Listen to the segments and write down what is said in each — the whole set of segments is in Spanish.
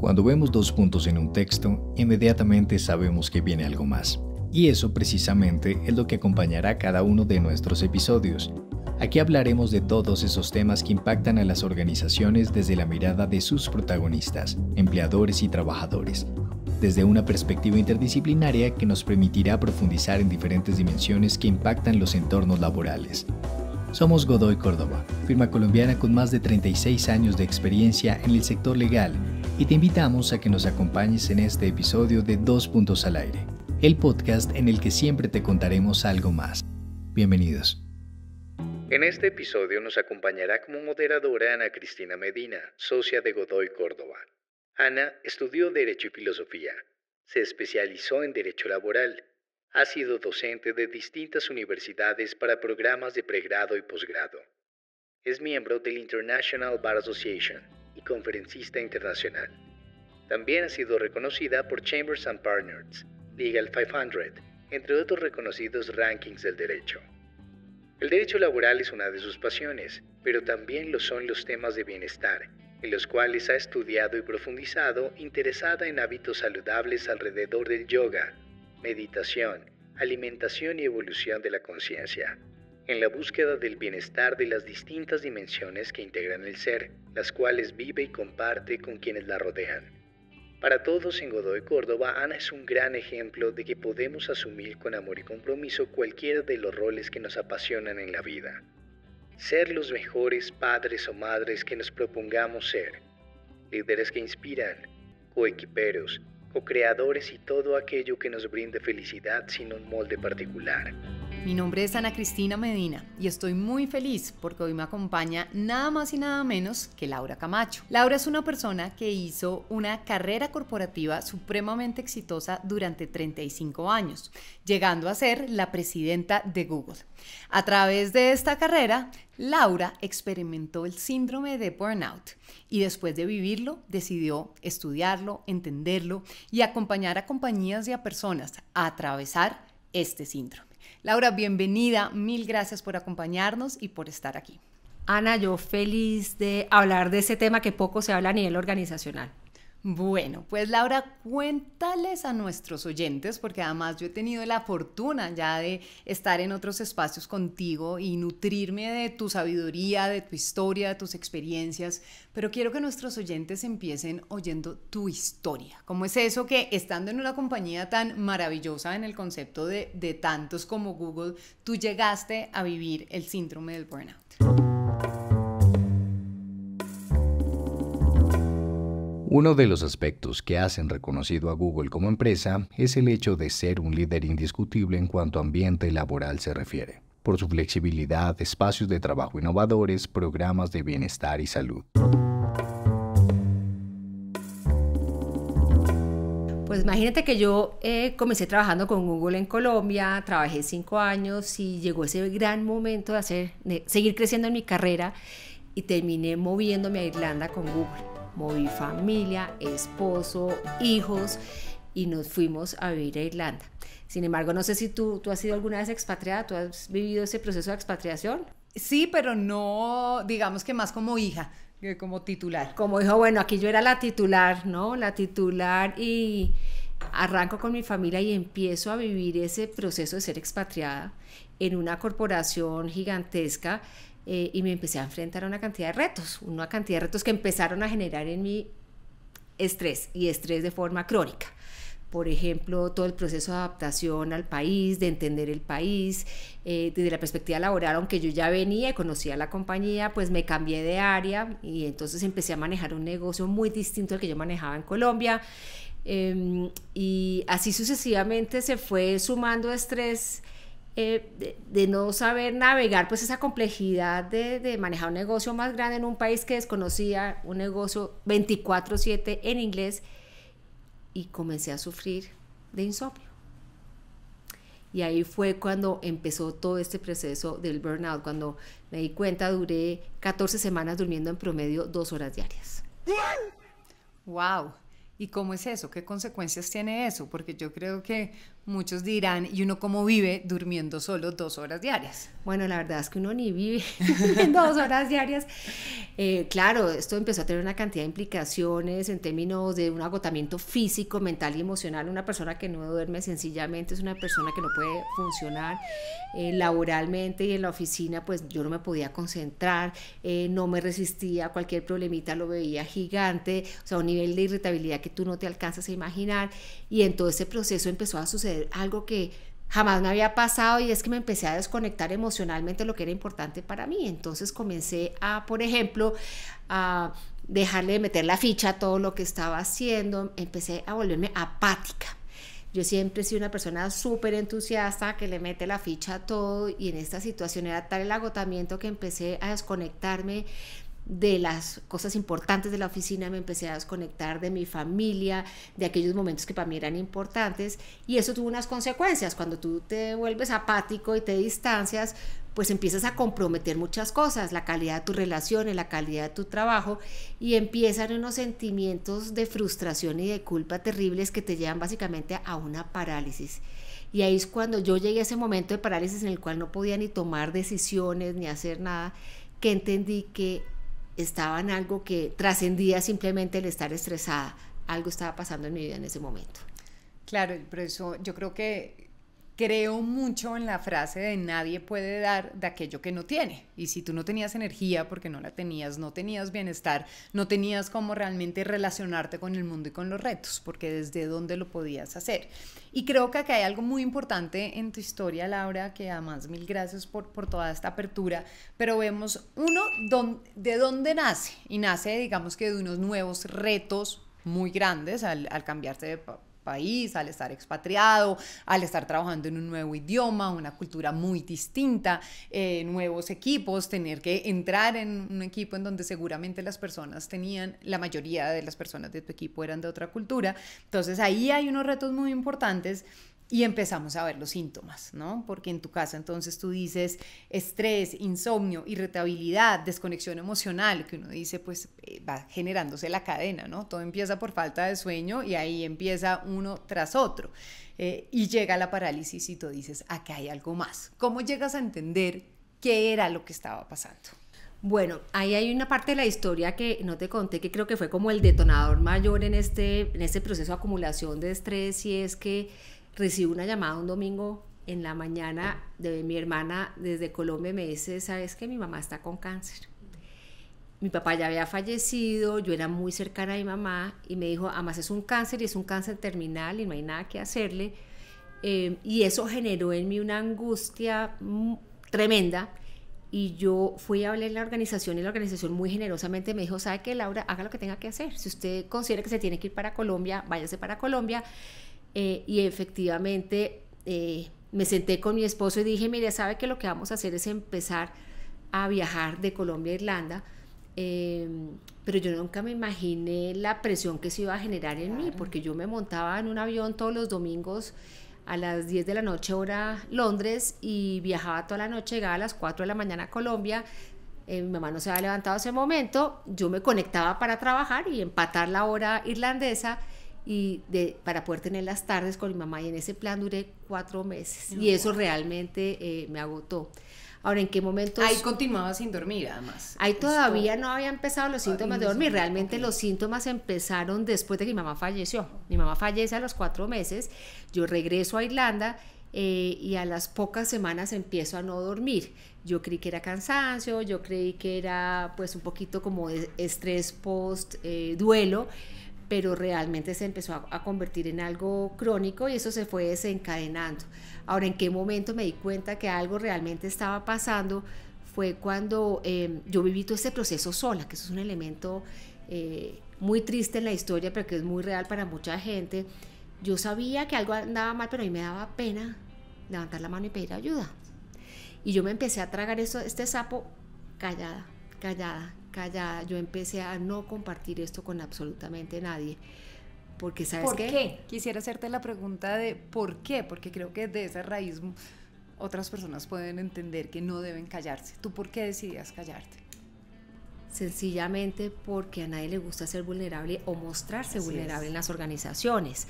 Cuando vemos dos puntos en un texto, inmediatamente sabemos que viene algo más. Y eso precisamente es lo que acompañará cada uno de nuestros episodios. Aquí hablaremos de todos esos temas que impactan a las organizaciones desde la mirada de sus protagonistas, empleadores y trabajadores, desde una perspectiva interdisciplinaria que nos permitirá profundizar en diferentes dimensiones que impactan los entornos laborales. Somos Godoy Córdoba, firma colombiana con más de 36 años de experiencia en el sector legal, y te invitamos a que nos acompañes en este episodio de Dos Puntos al Aire, el podcast en el que siempre te contaremos algo más. Bienvenidos. En este episodio nos acompañará como moderadora Ana Cristina Medina, socia de Godoy Córdoba. Ana estudió Derecho y Filosofía, se especializó en Derecho Laboral, ha sido docente de distintas universidades para programas de pregrado y posgrado. Es miembro del International Bar Association y conferencista internacional. También ha sido reconocida por Chambers & Partners, Legal 500, entre otros reconocidos rankings del derecho. El derecho laboral es una de sus pasiones, pero también lo son los temas de bienestar, en los cuales ha estudiado y profundizado, interesada en hábitos saludables alrededor del yoga, meditación, alimentación y evolución de la conciencia, en la búsqueda del bienestar de las distintas dimensiones que integran el ser, las cuales vive y comparte con quienes la rodean. Para todos en Godoy Córdoba, Ana es un gran ejemplo de que podemos asumir con amor y compromiso cualquiera de los roles que nos apasionan en la vida. Ser los mejores padres o madres que nos propongamos ser, líderes que inspiran, coequiperos, co-creadores y todo aquello que nos brinde felicidad sin un molde particular. Mi nombre es Ana Cristina Medina y estoy muy feliz porque hoy me acompaña nada más y nada menos que Laura Camacho. Laura es una persona que hizo una carrera corporativa supremamente exitosa durante 35 años, llegando a ser la presidenta de Google. A través de esta carrera, Laura experimentó el síndrome de burnout y después de vivirlo decidió estudiarlo, entenderlo y acompañar a compañías y a personas a atravesar este síndrome. Laura, bienvenida, mil gracias por acompañarnos y por estar aquí. Ana, yo feliz de hablar de ese tema que poco se habla a nivel organizacional. Bueno, pues Laura, cuéntales a nuestros oyentes, porque además yo he tenido la fortuna ya de estar en otros espacios contigo y nutrirme de tu sabiduría, de tu historia, de tus experiencias, pero quiero que nuestros oyentes empiecen oyendo tu historia. ¿Cómo es eso que estando en una compañía tan maravillosa en el concepto de tantos como Google, tú llegaste a vivir el síndrome del burnout? Uno de los aspectos que hacen reconocido a Google como empresa es el hecho de ser un líder indiscutible en cuanto a ambiente laboral se refiere, por su flexibilidad, espacios de trabajo innovadores, programas de bienestar y salud. Pues imagínate que yo comencé trabajando con Google en Colombia, trabajé 5 años y llegó ese gran momento de seguir creciendo en mi carrera y terminé moviéndome a Irlanda con Google. Moví familia, esposo, hijos y nos fuimos a vivir a Irlanda. Sin embargo, no sé si tú has sido alguna vez expatriada, ¿tú has vivido ese proceso de expatriación? Sí, pero no, digamos que más como hija, que como titular. Como dijo, bueno, aquí yo era la titular, ¿no? La titular y arranco con mi familia y empiezo a vivir ese proceso de ser expatriada en una corporación gigantesca. Y me empecé a enfrentar a una cantidad de retos que empezaron a generar en mí estrés de forma crónica. Por ejemplo, todo el proceso de adaptación al país, de entender el país, desde la perspectiva laboral, aunque yo ya venía y conocía la compañía, pues me cambié de área y entonces empecé a manejar un negocio muy distinto al que yo manejaba en Colombia. Y así sucesivamente se fue sumando estrés de no saber navegar pues esa complejidad de manejar un negocio más grande en un país que desconocía, un negocio 24/7 en inglés, y comencé a sufrir de insomnio. Y ahí fue cuando empezó todo este proceso del burnout. Cuando me di cuenta, duré 14 semanas durmiendo en promedio 2 horas diarias. ¡Wow! ¿Y cómo es eso? ¿Qué consecuencias tiene eso? Porque yo creo que muchos dirán, ¿y uno cómo vive durmiendo solo 2 horas diarias? Bueno, la verdad es que uno ni vive en 2 horas diarias. Claro, esto empezó a tener una cantidad de implicaciones en términos de un agotamiento físico, mental y emocional. Una persona que no duerme sencillamente es una persona que no puede funcionar laboralmente, y en la oficina pues yo no me podía concentrar, no me resistía, cualquier problemita lo veía gigante, o sea, un nivel de irritabilidad que tú no te alcanzas a imaginar. Y en todo ese proceso empezó a suceder algo que jamás me había pasado, y es que me empecé a desconectar emocionalmente de lo que era importante para mí. Entonces comencé a, por ejemplo, a dejarle de meter la ficha a todo lo que estaba haciendo, empecé a volverme apática. Yo siempre he sido una persona súper entusiasta que le mete la ficha a todo, y en esta situación era tal el agotamiento que empecé a desconectarme de las cosas importantes de la oficina, me empecé a desconectar de mi familia, de aquellos momentos que para mí eran importantes, y eso tuvo unas consecuencias. Cuando tú te vuelves apático y te distancias, pues empiezas a comprometer muchas cosas, la calidad de tus relaciones, la calidad de tu trabajo, y empiezan unos sentimientos de frustración y de culpa terribles que te llevan básicamente a una parálisis. Y ahí es cuando yo llegué a ese momento de parálisis en el cual no podía ni tomar decisiones ni hacer nada, que entendí que estaba en algo que trascendía simplemente el estar estresada. Algo estaba pasando en mi vida en ese momento. Claro, pero eso yo creo mucho en la frase de nadie puede dar de aquello que no tiene. Y si tú no tenías energía porque no la tenías, no tenías bienestar, no tenías cómo realmente relacionarte con el mundo y con los retos, porque desde dónde lo podías hacer. Y creo que acá hay algo muy importante en tu historia, Laura, que además mil gracias por toda esta apertura, pero vemos de dónde nace, y nace, digamos, que de unos nuevos retos muy grandes al cambiarte de país, al estar expatriado, al estar trabajando en un nuevo idioma, una cultura muy distinta, nuevos equipos, tener que entrar en un equipo en donde seguramente la mayoría de las personas de tu equipo eran de otra cultura. Entonces ahí hay unos retos muy importantes. Y empezamos a ver los síntomas, ¿no? Porque en tu caso entonces tú dices estrés, insomnio, irritabilidad, desconexión emocional, que uno dice pues va generándose la cadena, ¿no? Todo empieza por falta de sueño y ahí empieza uno tras otro. Y llega la parálisis y tú dices, acá hay algo más. ¿Cómo llegas a entender qué era lo que estaba pasando? Bueno, ahí hay una parte de la historia que no te conté, que creo que fue como el detonador mayor en este proceso de acumulación de estrés, y es que recibo una llamada un domingo en la mañana de mi hermana desde Colombia. Me dice, ¿sabes qué? Mi mamá está con cáncer. Mi papá ya había fallecido, yo era muy cercana a mi mamá, y me dijo, además es un cáncer y es un cáncer terminal y no hay nada que hacerle. Y eso generó en mí una angustia tremenda, y yo fui a hablar en la organización, y la organización muy generosamente me dijo, ¿sabe qué, Laura? Haga lo que tenga que hacer. Si usted considera que se tiene que ir para Colombia, váyase para Colombia. Y efectivamente me senté con mi esposo y dije, mire, sabe que lo que vamos a hacer es empezar a viajar de Colombia a Irlanda, pero yo nunca me imaginé la presión que se iba a generar en mí, porque yo me montaba en un avión todos los domingos a las 10 de la noche hora Londres, y viajaba toda la noche, llegaba a las 4 de la mañana a Colombia. Mi mamá no se había levantado ese momento, yo me conectaba para trabajar y empatar la hora irlandesa para poder tener las tardes con mi mamá, y en ese plan duré 4 meses, y eso realmente me agotó. Ahora, ¿en qué momentos? Ahí continuaba sin dormir, además. Ahí todavía no había empezado los síntomas de dormir. Realmente los síntomas empezaron después de que mi mamá falleció. Mi mamá fallece a los 4 meses, yo regreso a Irlanda, y a las pocas semanas empiezo a no dormir. Yo creí que era cansancio, yo creí que era pues un poquito como de estrés post duelo, pero realmente se empezó a convertir en algo crónico, y eso se fue desencadenando. Ahora, ¿en qué momento me di cuenta que algo realmente estaba pasando? Fue cuando yo viví todo este proceso sola, que eso es un elemento muy triste en la historia, pero que es muy real para mucha gente. Yo sabía que algo andaba mal, pero a mí me daba pena levantar la mano y pedir ayuda. Y yo me empecé a tragar este sapo callada. Yo empecé a no compartir esto con absolutamente nadie, porque ¿sabes qué? ¿Por qué? Quisiera hacerte la pregunta de ¿por qué? Porque creo que de esa raíz otras personas pueden entender que no deben callarse. ¿Tú por qué decidías callarte? Sencillamente porque a nadie le gusta ser vulnerable o mostrarse vulnerable en las organizaciones.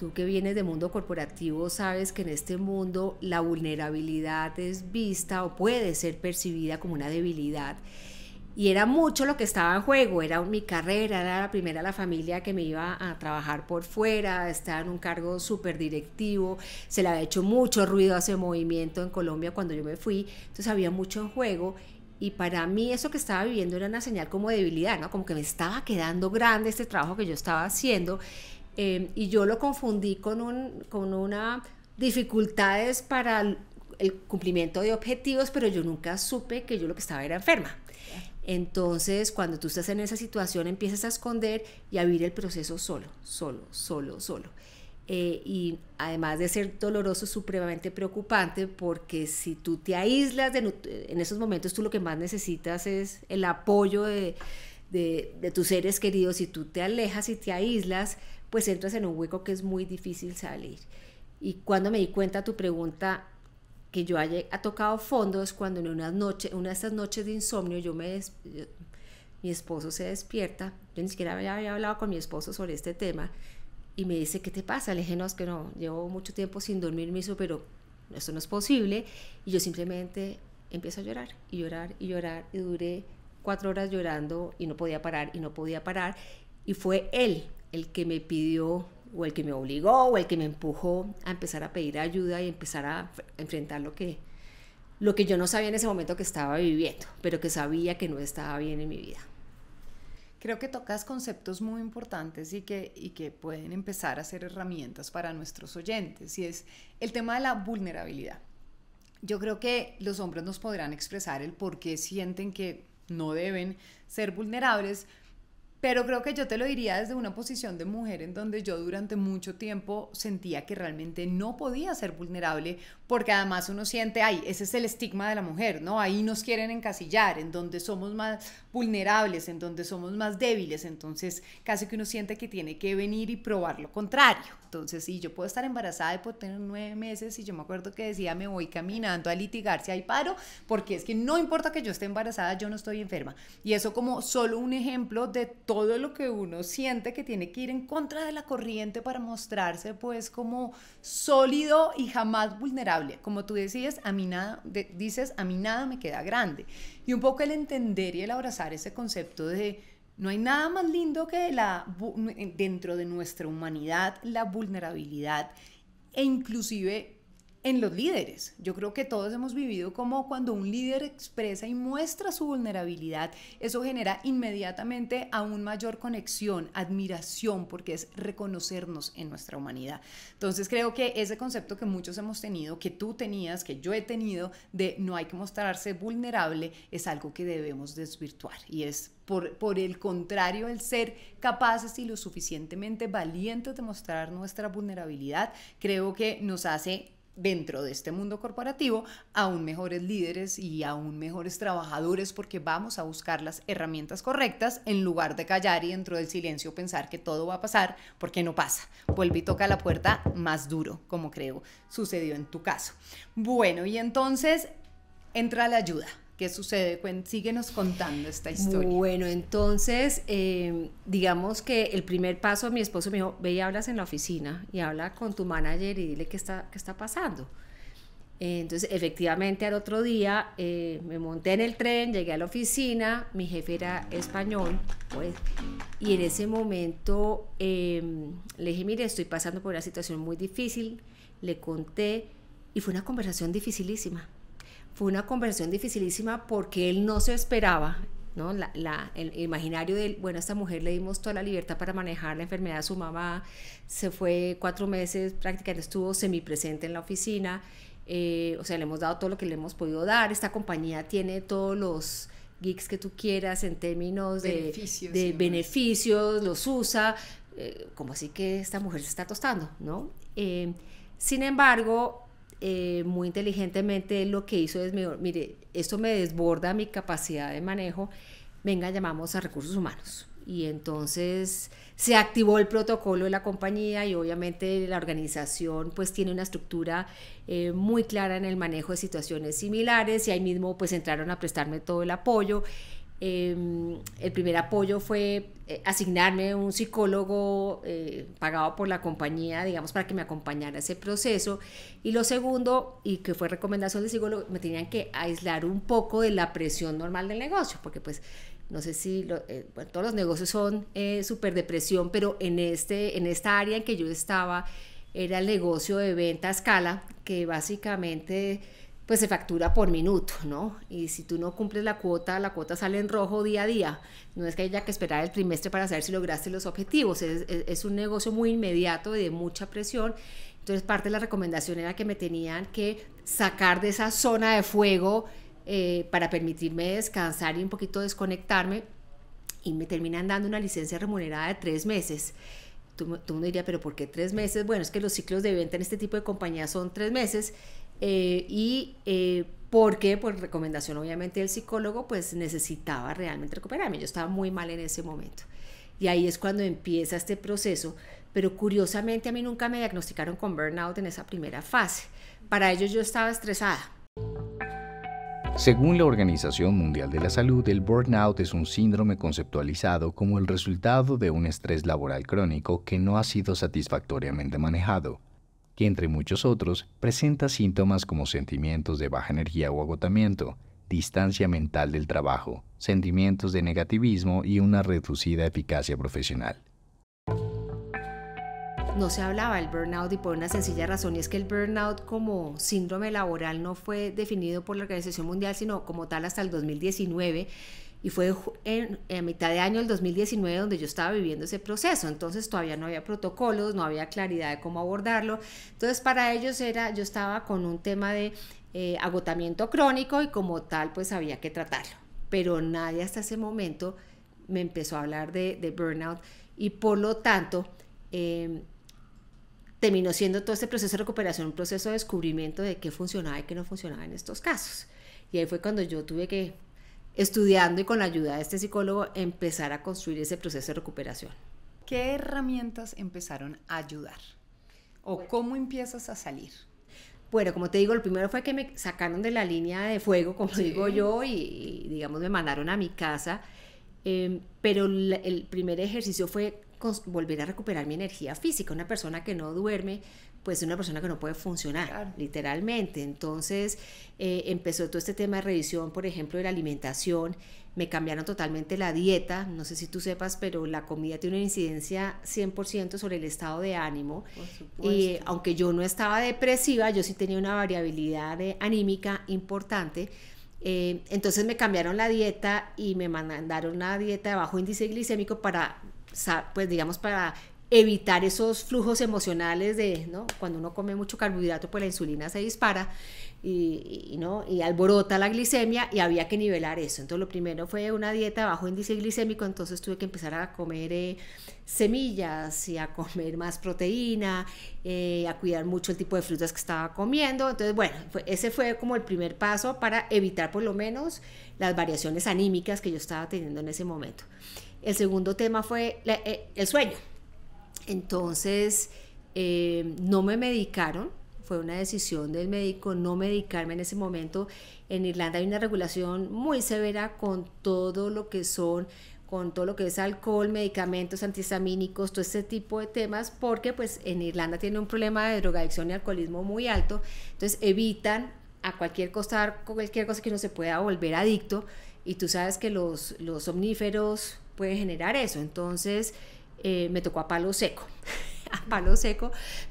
Tú que vienes del mundo corporativo sabes que en este mundo la vulnerabilidad es vista o puede ser percibida como una debilidad. Y era mucho lo que estaba en juego, era mi carrera, era la primera de la familia que me iba a trabajar por fuera, estaba en un cargo súper directivo, se le había hecho mucho ruido a ese movimiento en Colombia cuando yo me fui, entonces había mucho en juego. Y para mí eso que estaba viviendo era una señal como de debilidad, ¿no? Como que me estaba quedando grande este trabajo que yo estaba haciendo. Y yo lo confundí con una dificultades para el cumplimiento de objetivos, pero yo nunca supe que yo lo que estaba era enferma. Entonces, cuando tú estás en esa situación, empiezas a esconder y a vivir el proceso solo. Y además de ser doloroso, supremamente preocupante, porque si tú te aíslas en esos momentos, tú lo que más necesitas es el apoyo de tus seres queridos. Si tú te alejas y te aíslas, pues entras en un hueco que es muy difícil salir. Y cuando me di cuenta, tu pregunta, que yo ha tocado fondo, es cuando en una de estas noches de insomnio mi esposo se despierta. Yo ni siquiera había hablado con mi esposo sobre este tema y me dice, ¿qué te pasa? Le dije, no, es que no, llevo mucho tiempo sin dormir. Me dijo, pero esto no es posible. Y yo simplemente empiezo a llorar y llorar y llorar, y duré 4 horas llorando y no podía parar. Y fue él el que me pidió, o el que me obligó, o el que me empujó a empezar a pedir ayuda y empezar a enfrentar lo que yo no sabía en ese momento que estaba viviendo, pero que sabía que no estaba bien en mi vida. Creo que tocas conceptos muy importantes y que pueden empezar a ser herramientas para nuestros oyentes, y es el tema de la vulnerabilidad. Yo creo que los hombres nos podrán expresar el por qué sienten que no deben ser vulnerables, pero creo que yo te lo diría desde una posición de mujer, en donde yo durante mucho tiempo sentía que realmente no podía ser vulnerable, porque además uno siente, ese es el estigma de la mujer, ¿no? Ahí nos quieren encasillar, en donde somos más vulnerables, en donde somos más débiles, entonces casi que uno siente que tiene que venir y probar lo contrario. Entonces, sí, yo puedo estar embarazada y puedo tener 9 meses, y yo me acuerdo que decía, me voy caminando a litigar si hay paro, porque es que no importa que yo esté embarazada, yo no estoy enferma. Y eso como solo un ejemplo de todo lo que uno siente que tiene que ir en contra de la corriente para mostrarse pues como sólido y jamás vulnerable. Como tú decías, a mí nada me queda grande. Y un poco el entender y el abrazar ese concepto de no hay nada más lindo que dentro de nuestra humanidad, la vulnerabilidad, e inclusive en los líderes. Yo creo que todos hemos vivido como cuando un líder expresa y muestra su vulnerabilidad, eso genera inmediatamente aún mayor conexión, admiración, porque es reconocernos en nuestra humanidad. Entonces creo que ese concepto que muchos hemos tenido, que tú tenías, que yo he tenido, de no hay que mostrarse vulnerable, es algo que debemos desvirtuar, y es por el contrario, el ser capaces y lo suficientemente valientes de mostrar nuestra vulnerabilidad, creo que nos hace, dentro de este mundo corporativo, aún mejores líderes y aún mejores trabajadores, porque vamos a buscar las herramientas correctas en lugar de callar y dentro del silencio pensar que todo va a pasar, porque no pasa. Vuelve y toca la puerta más duro, como creo sucedió en tu caso. Bueno, y entonces entra la ayuda. ¿Qué sucede? Síguenos contando esta historia. Bueno, entonces, digamos que el primer paso, mi esposo me dijo, ve y hablas en la oficina y habla con tu manager y dile qué está pasando. Entonces, efectivamente, al otro día me monté en el tren, llegué a la oficina, mi jefe era español, pues, y en ese momento le dije, mire, estoy pasando por una situación muy difícil, le conté, y fue una conversación dificilísima. Fue una conversación dificilísima porque él no se esperaba, ¿no? El imaginario de, bueno, a esta mujer le dimos toda la libertad para manejar la enfermedad de su mamá, se fue 4 meses, prácticamente estuvo semipresente en la oficina, o sea, le hemos dado todo lo que le hemos podido dar, esta compañía tiene todos los gigs que tú quieras en términos de beneficios, los usa, como así que esta mujer se está tostando, ¿no? Sin embargo, muy inteligentemente lo que hizo es, mire, esto me desborda mi capacidad de manejo, venga, llamamos a recursos humanos. Y entonces se activó el protocolo de la compañía y obviamente la organización pues tiene una estructura muy clara en el manejo de situaciones similares, y ahí mismo pues entraron a prestarme todo el apoyo. El primer apoyo fue asignarme un psicólogo pagado por la compañía, digamos, para que me acompañara ese proceso. Y lo segundo, y que fue recomendación del psicólogo, me tenían que aislar un poco de la presión normal del negocio, porque pues no sé si bueno, todos los negocios son súper de presión, pero en esta área en que yo estaba era el negocio de venta a escala, que básicamente pues se factura por minuto, ¿no? Y si tú no cumples la cuota sale en rojo día a día. No es que haya que esperar el trimestre para saber si lograste los objetivos. Es un negocio muy inmediato y de mucha presión. Entonces parte de la recomendación era que me tenían que sacar de esa zona de fuego para permitirme descansar y un poquito desconectarme, y me terminan dando una licencia remunerada de 3 meses. Tú me dirías, ¿pero por qué 3 meses? Bueno, es que los ciclos de venta en este tipo de compañías son 3 meses. Porque por recomendación obviamente del psicólogo pues necesitaba realmente recuperarme, yo estaba muy mal en ese momento, y ahí es cuando empieza este proceso. Pero curiosamente a mí nunca me diagnosticaron con burnout en esa primera fase. Para ellos yo estaba estresada. Según la Organización Mundial de la Salud, el burnout es un síndrome conceptualizado como el resultado de un estrés laboral crónico que no ha sido satisfactoriamente manejado, que entre muchos otros presenta síntomas como sentimientos de baja energía o agotamiento, distancia mental del trabajo, sentimientos de negativismo y una reducida eficacia profesional. No se hablaba del burnout, y por una sencilla razón, y es que el burnout como síndrome laboral no fue definido por la Organización Mundial, sino como tal hasta el 2019, y fue en mitad de año del 2019 donde yo estaba viviendo ese proceso. Entonces todavía no había protocolos, no había claridad de cómo abordarlo. Entonces para ellos yo estaba con un tema de agotamiento crónico, y como tal pues había que tratarlo, pero nadie hasta ese momento me empezó a hablar de burnout, y por lo tanto terminó siendo todo este proceso de recuperación un proceso de descubrimiento de qué funcionaba y qué no funcionaba en estos casos. Y ahí fue cuando yo tuve que, estudiando y con la ayuda de este psicólogo, empezar a construir ese proceso de recuperación. ¿Qué herramientas empezaron a ayudar? ¿O cómo empiezas a salir? Bueno, como te digo, lo primero fue que me sacaron de la línea de fuego, como digo yo, y digamos me mandaron a mi casa, pero el primer ejercicio fue volver a recuperar mi energía física. Una persona que no duerme, pues es una persona que no puede funcionar, claro, literalmente. Entonces empezó todo este tema de revisión, por ejemplo, de la alimentación. Me cambiaron totalmente la dieta. No sé si tú sepas, pero la comida tiene una incidencia 100% sobre el estado de ánimo. Por supuesto. Y aunque yo no estaba depresiva, yo sí tenía una variabilidad anímica importante. Entonces me cambiaron la dieta y me mandaron una dieta de bajo índice glicémico para, pues digamos, para evitar esos flujos emocionales de, ¿no? Cuando uno come mucho carbohidrato, pues la insulina se dispara y alborota la glicemia, y había que nivelar eso. Entonces lo primero fue una dieta bajo índice glicémico. Entonces tuve que empezar a comer semillas y a comer más proteína, a cuidar mucho el tipo de frutas que estaba comiendo. Entonces bueno, ese fue como el primer paso para evitar por lo menos las variaciones anímicas que yo estaba teniendo en ese momento. El segundo tema fue el sueño. Entonces no me medicaron, fue una decisión del médico no medicarme en ese momento. En Irlanda hay una regulación muy severa con todo lo que es alcohol, medicamentos antihistamínicos, todo ese tipo de temas, porque pues en Irlanda tiene un problema de drogadicción y alcoholismo muy alto. Entonces evitan a cualquier cosa que no se pueda volver adicto, y tú sabes que los omníferos pueden generar eso. Entonces me tocó a palo seco,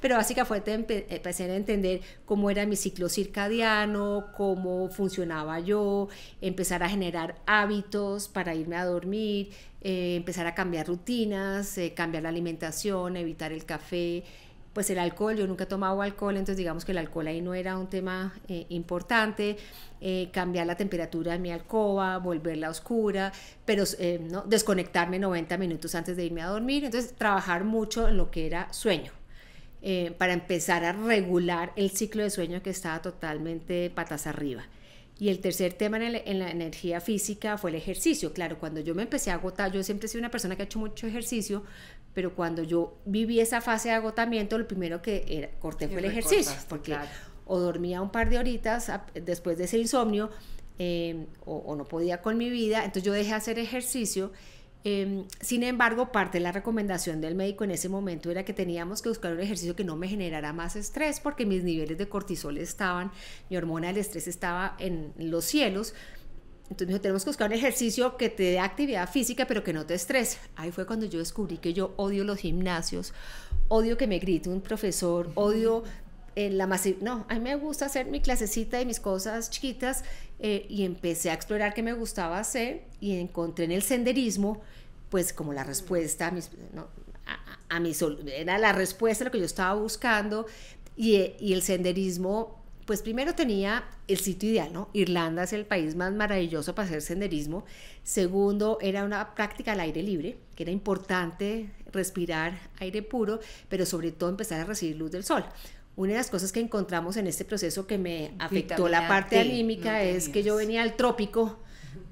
pero básicamente empecé a entender cómo era mi ciclo circadiano, cómo funcionaba yo, empezar a generar hábitos para irme a dormir, empezar a cambiar rutinas, cambiar la alimentación, evitar el café. Pues el alcohol, yo nunca he tomado alcohol, entonces digamos que el alcohol ahí no era un tema importante. Cambiar la temperatura de mi alcoba, volverla oscura, pero ¿no? Desconectarme 90 minutos antes de irme a dormir. Entonces trabajar mucho en lo que era sueño, para empezar a regular el ciclo de sueño que estaba totalmente patas arriba. Y el tercer tema en la energía física fue el ejercicio. Claro, cuando yo me empecé a agotar, yo siempre he sido una persona que ha hecho mucho ejercicio, pero cuando yo viví esa fase de agotamiento, lo primero que corté fue el ejercicio, porque claro, o dormía un par de horitas después de ese insomnio, o no podía con mi vida, entonces yo dejé hacer ejercicio. Sin embargo, parte de la recomendación del médico en ese momento era que teníamos que buscar un ejercicio que no me generara más estrés, porque mis niveles de cortisol mi hormona del estrés estaba en los cielos. Entonces me dijo, tenemos que buscar un ejercicio que te dé actividad física, pero que no te estrese. Ahí fue cuando yo descubrí que yo odio los gimnasios, odio que me grite un profesor, odio no, a mí me gusta hacer mi clasecita y mis cosas chiquitas, y empecé a explorar qué me gustaba hacer y encontré en el senderismo pues como la respuesta era la respuesta a lo que yo estaba buscando, y el senderismo pues primero tenía el sitio ideal, ¿no? Irlanda es el país más maravilloso para hacer senderismo. Segundo, era una práctica al aire libre, que era importante respirar aire puro, pero sobre todo empezar a recibir luz del sol. Una de las cosas que encontramos en este proceso que me afectó la parte anímica es que yo venía del trópico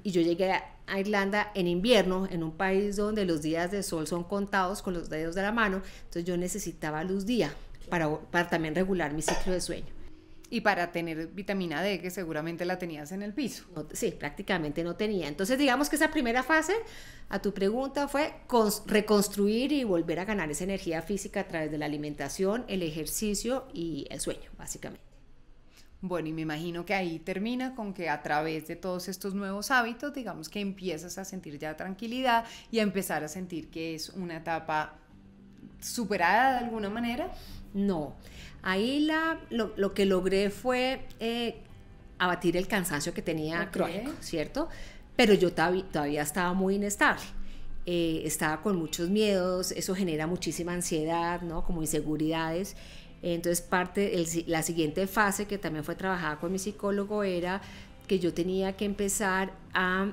y yo llegué a Irlanda en invierno, en un país donde los días de sol son contados con los dedos de la mano, entonces yo necesitaba luz día para también regular mi ciclo de sueño. Y para tener vitamina D, que seguramente la tenías en el piso. No, sí, prácticamente no tenía. Entonces, digamos que esa primera fase, a tu pregunta, fue reconstruir y volver a ganar esa energía física a través de la alimentación, el ejercicio y el sueño, básicamente. Bueno, y me imagino que ahí termina con que a través de todos estos nuevos hábitos, digamos que empiezas a sentir ya tranquilidad y a empezar a sentir que es una etapa superada de alguna manera. No, ahí lo que logré fue abatir el cansancio que tenía crónico, ¿cierto? Pero yo todavía estaba muy inestable, estaba con muchos miedos, eso genera muchísima ansiedad, ¿no? Como inseguridades. Entonces la siguiente fase, que también fue trabajada con mi psicólogo, era que yo tenía que empezar a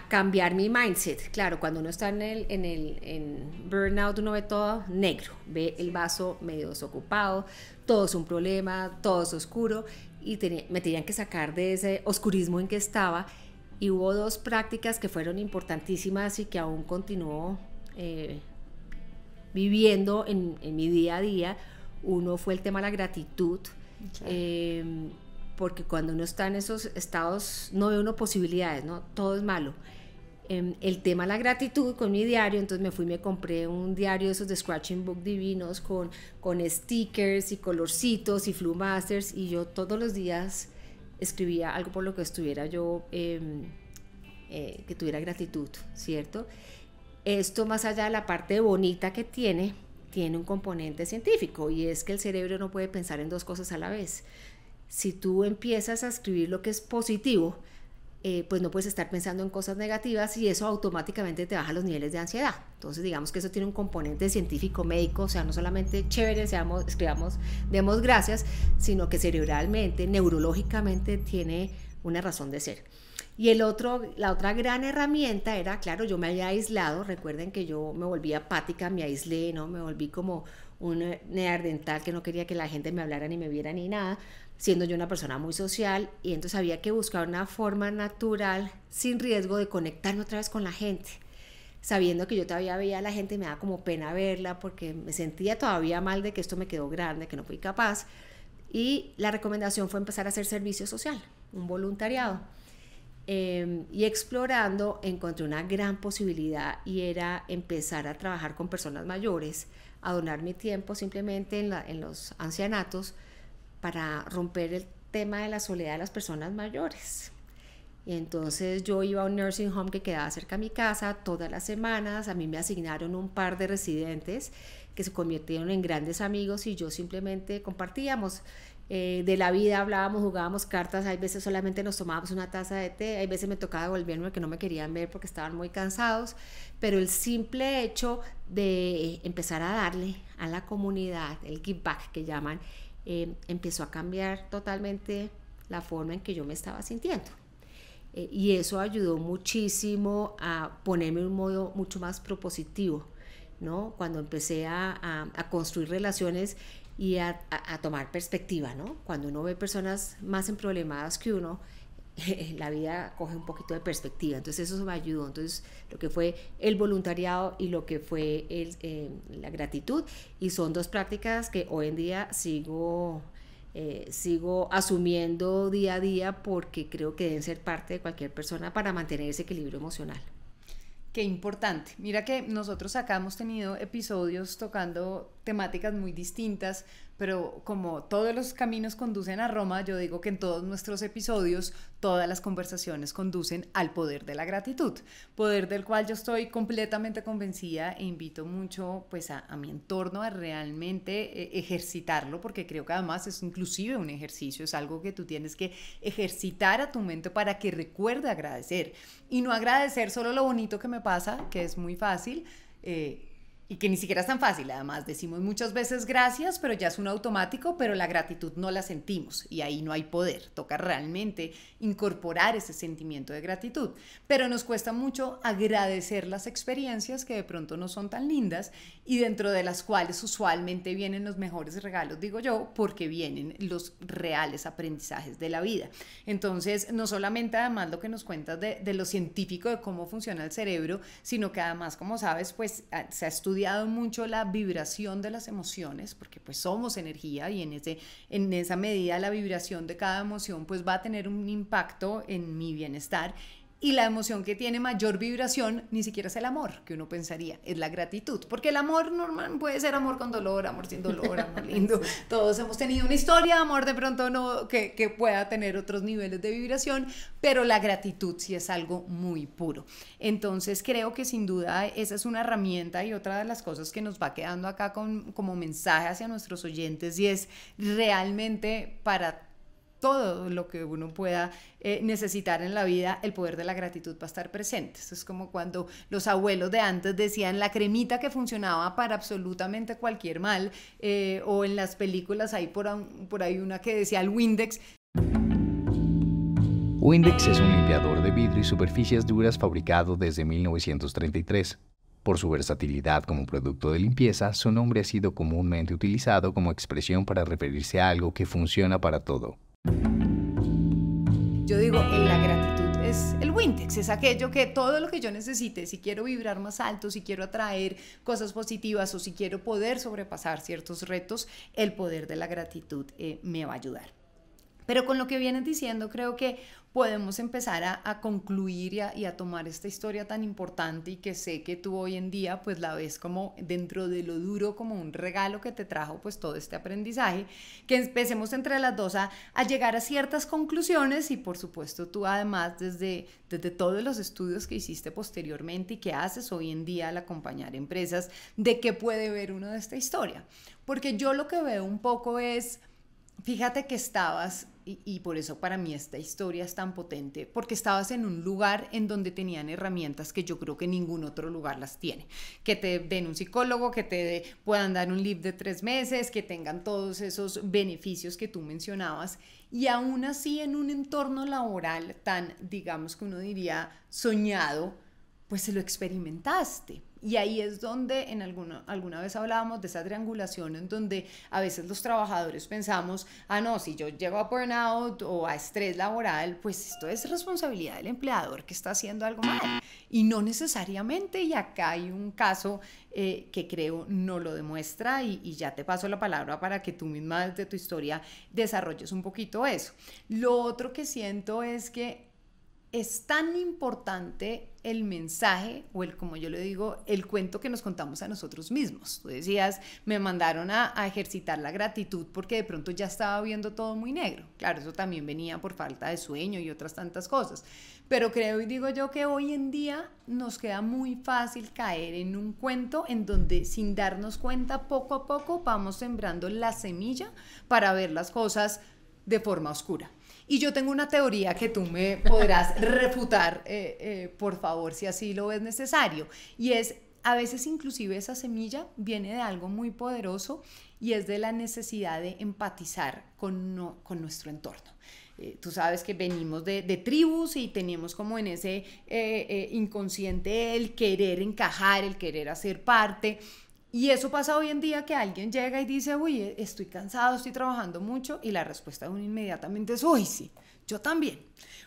cambiar mi mindset. Claro, cuando uno está en burnout, uno ve todo negro, ve el vaso medio desocupado, todo es un problema, todo es oscuro, y me tenían que sacar de ese oscurismo en que estaba, y hubo dos prácticas que fueron importantísimas y que aún continúo viviendo en mi día a día. Uno fue el tema de la gratitud, porque cuando uno está en esos estados no ve uno posibilidades, ¿no? Todo es malo. El tema de la gratitud con mi diario, entonces me compré un diario de esos de scratching book divinos con stickers y colorcitos y flumasters, y yo todos los días escribía algo por lo que estuviera yo, que tuviera gratitud, ¿cierto? Esto, más allá de la parte bonita que tiene un componente científico, y es que el cerebro no puede pensar en dos cosas a la vez. Si tú empiezas a escribir lo que es positivo, pues no puedes estar pensando en cosas negativas, y eso automáticamente te baja los niveles de ansiedad. Entonces digamos que eso tiene un componente científico, médico, o sea, no solamente chévere, escribamos, demos gracias, sino que cerebralmente, neurológicamente tiene una razón de ser. Y la otra gran herramienta era, claro, yo me había aislado, recuerden que yo me volví apática, me aislé, ¿no? Me volví como un neandertal que no quería que la gente me hablara ni me viera ni nada, siendo yo una persona muy social, y entonces había que buscar una forma natural, sin riesgo, de conectarme otra vez con la gente, sabiendo que yo todavía veía a la gente y me daba como pena verla, porque me sentía todavía mal de que esto me quedó grande, que no fui capaz, y la recomendación fue empezar a hacer servicio social, un voluntariado. Y explorando encontré una gran posibilidad, y era empezar a trabajar con personas mayores, a donar mi tiempo simplemente en los ancianatos, para romper el tema de la soledad de las personas mayores. Y entonces yo iba a un nursing home que quedaba cerca de mi casa todas las semanas. A mí me asignaron un par de residentes que se convirtieron en grandes amigos, y yo simplemente compartíamos de la vida, hablábamos, jugábamos cartas, hay veces solamente nos tomábamos una taza de té, hay veces me tocaba devolverme porque no me querían ver porque estaban muy cansados, pero el simple hecho de empezar a darle a la comunidad, el give back que llaman, empezó a cambiar totalmente la forma en que yo me estaba sintiendo. Y eso ayudó muchísimo a ponerme en un modo mucho más propositivo, ¿no? Cuando empecé a construir relaciones y a tomar perspectiva, ¿no? Cuando uno ve personas más emproblemadas que uno, la vida coge un poquito de perspectiva. Entonces eso me ayudó. Entonces lo que fue el voluntariado y lo que fue la gratitud, y son dos prácticas que hoy en día sigo sigo asumiendo día a día porque creo que deben ser parte de cualquier persona para mantener ese equilibrio emocional. Qué importante. Mira que nosotros acá hemos tenido episodios tocando temáticas muy distintas, pero como todos los caminos conducen a Roma, yo digo que en todos nuestros episodios todas las conversaciones conducen al poder de la gratitud, poder del cual yo estoy completamente convencida e invito mucho pues a mi entorno a realmente ejercitarlo, porque creo que además es inclusive un ejercicio, es algo que tú tienes que ejercitar a tu mente para que recuerde agradecer y no agradecer solo lo bonito que me pasa, que es muy fácil, y que ni siquiera es tan fácil. Además decimos muchas veces gracias, pero ya es un automático, pero la gratitud no la sentimos y ahí no hay poder, toca realmente incorporar ese sentimiento de gratitud, pero nos cuesta mucho agradecer las experiencias que de pronto no son tan lindas y dentro de las cuales usualmente vienen los mejores regalos, digo yo, porque vienen los reales aprendizajes de la vida. Entonces no solamente además lo que nos cuentas de lo científico de cómo funciona el cerebro, sino que además, como sabes, pues se ha estudiado mucho la vibración de las emociones, porque pues somos energía y en esa medida la vibración de cada emoción pues va a tener un impacto en mi bienestar. Y la emoción que tiene mayor vibración ni siquiera es el amor, que uno pensaría, es la gratitud. Porque el amor normal puede ser amor con dolor, amor sin dolor, amor lindo. Sí. Todos hemos tenido una historia de amor de pronto no, que pueda tener otros niveles de vibración, pero la gratitud sí es algo muy puro. Entonces creo que sin duda esa es una herramienta y otra de las cosas que nos va quedando acá como mensaje hacia nuestros oyentes y es realmente para todo lo que uno pueda necesitar en la vida, el poder de la gratitud va a estar presente. Esto es como cuando los abuelos de antes decían la cremita que funcionaba para absolutamente cualquier mal, o en las películas hay por ahí una que decía el Windex. Windex es un limpiador de vidrio y superficies duras fabricado desde 1933. Por su versatilidad como producto de limpieza, su nombre ha sido comúnmente utilizado como expresión para referirse a algo que funciona para todo. Yo digo, la gratitud es el Windex, es aquello que todo lo que yo necesite, si quiero vibrar más alto, si quiero atraer cosas positivas o si quiero poder sobrepasar ciertos retos, el poder de la gratitud me va a ayudar. Pero con lo que vienes diciendo, creo que podemos empezar a concluir y a tomar esta historia tan importante y que sé que tú hoy en día pues la ves como dentro de lo duro, como un regalo que te trajo pues todo este aprendizaje, que empecemos entre las dos a llegar a ciertas conclusiones y por supuesto tú además desde todos los estudios que hiciste posteriormente y que haces hoy en día al acompañar empresas, de qué puede ver uno de esta historia. Porque yo lo que veo un poco es, fíjate que estabas, y por eso para mí esta historia es tan potente, porque estabas en un lugar en donde tenían herramientas que yo creo que ningún otro lugar las tiene. Que te den un psicólogo, que te puedan dar un leave de 3 meses, que tengan todos esos beneficios que tú mencionabas. Y aún así en un entorno laboral tan, digamos que uno diría, soñado, pues se lo experimentaste. Y ahí es donde alguna vez hablábamos de esa triangulación en donde a veces los trabajadores pensamos, no, si yo llego a burnout o a estrés laboral, pues esto es responsabilidad del empleador que está haciendo algo mal. Y no necesariamente, y acá hay un caso que creo no lo demuestra y ya te paso la palabra para que tú misma desde tu historia desarrolles un poquito eso. Lo otro que siento es que es tan importante el mensaje o como yo le digo, el cuento que nos contamos a nosotros mismos. Tú decías, me mandaron a ejercitar la gratitud porque de pronto ya estaba viendo todo muy negro. Claro, eso también venía por falta de sueño y otras tantas cosas. Pero creo y digo yo que hoy en día nos queda muy fácil caer en un cuento en donde sin darnos cuenta poco a poco vamos sembrando la semilla para ver las cosas de forma oscura. Y yo tengo una teoría que tú me podrás refutar, por favor, si así lo ves necesario. Y es, a veces inclusive esa semilla viene de algo muy poderoso y es de la necesidad de empatizar con nuestro entorno. Tú sabes que venimos de tribus y tenemos como en ese inconsciente el querer encajar, el querer hacer parte. Y eso pasa hoy en día que alguien llega y dice, uy, estoy cansado, estoy trabajando mucho, y la respuesta de uno inmediatamente es, uy, sí, yo también.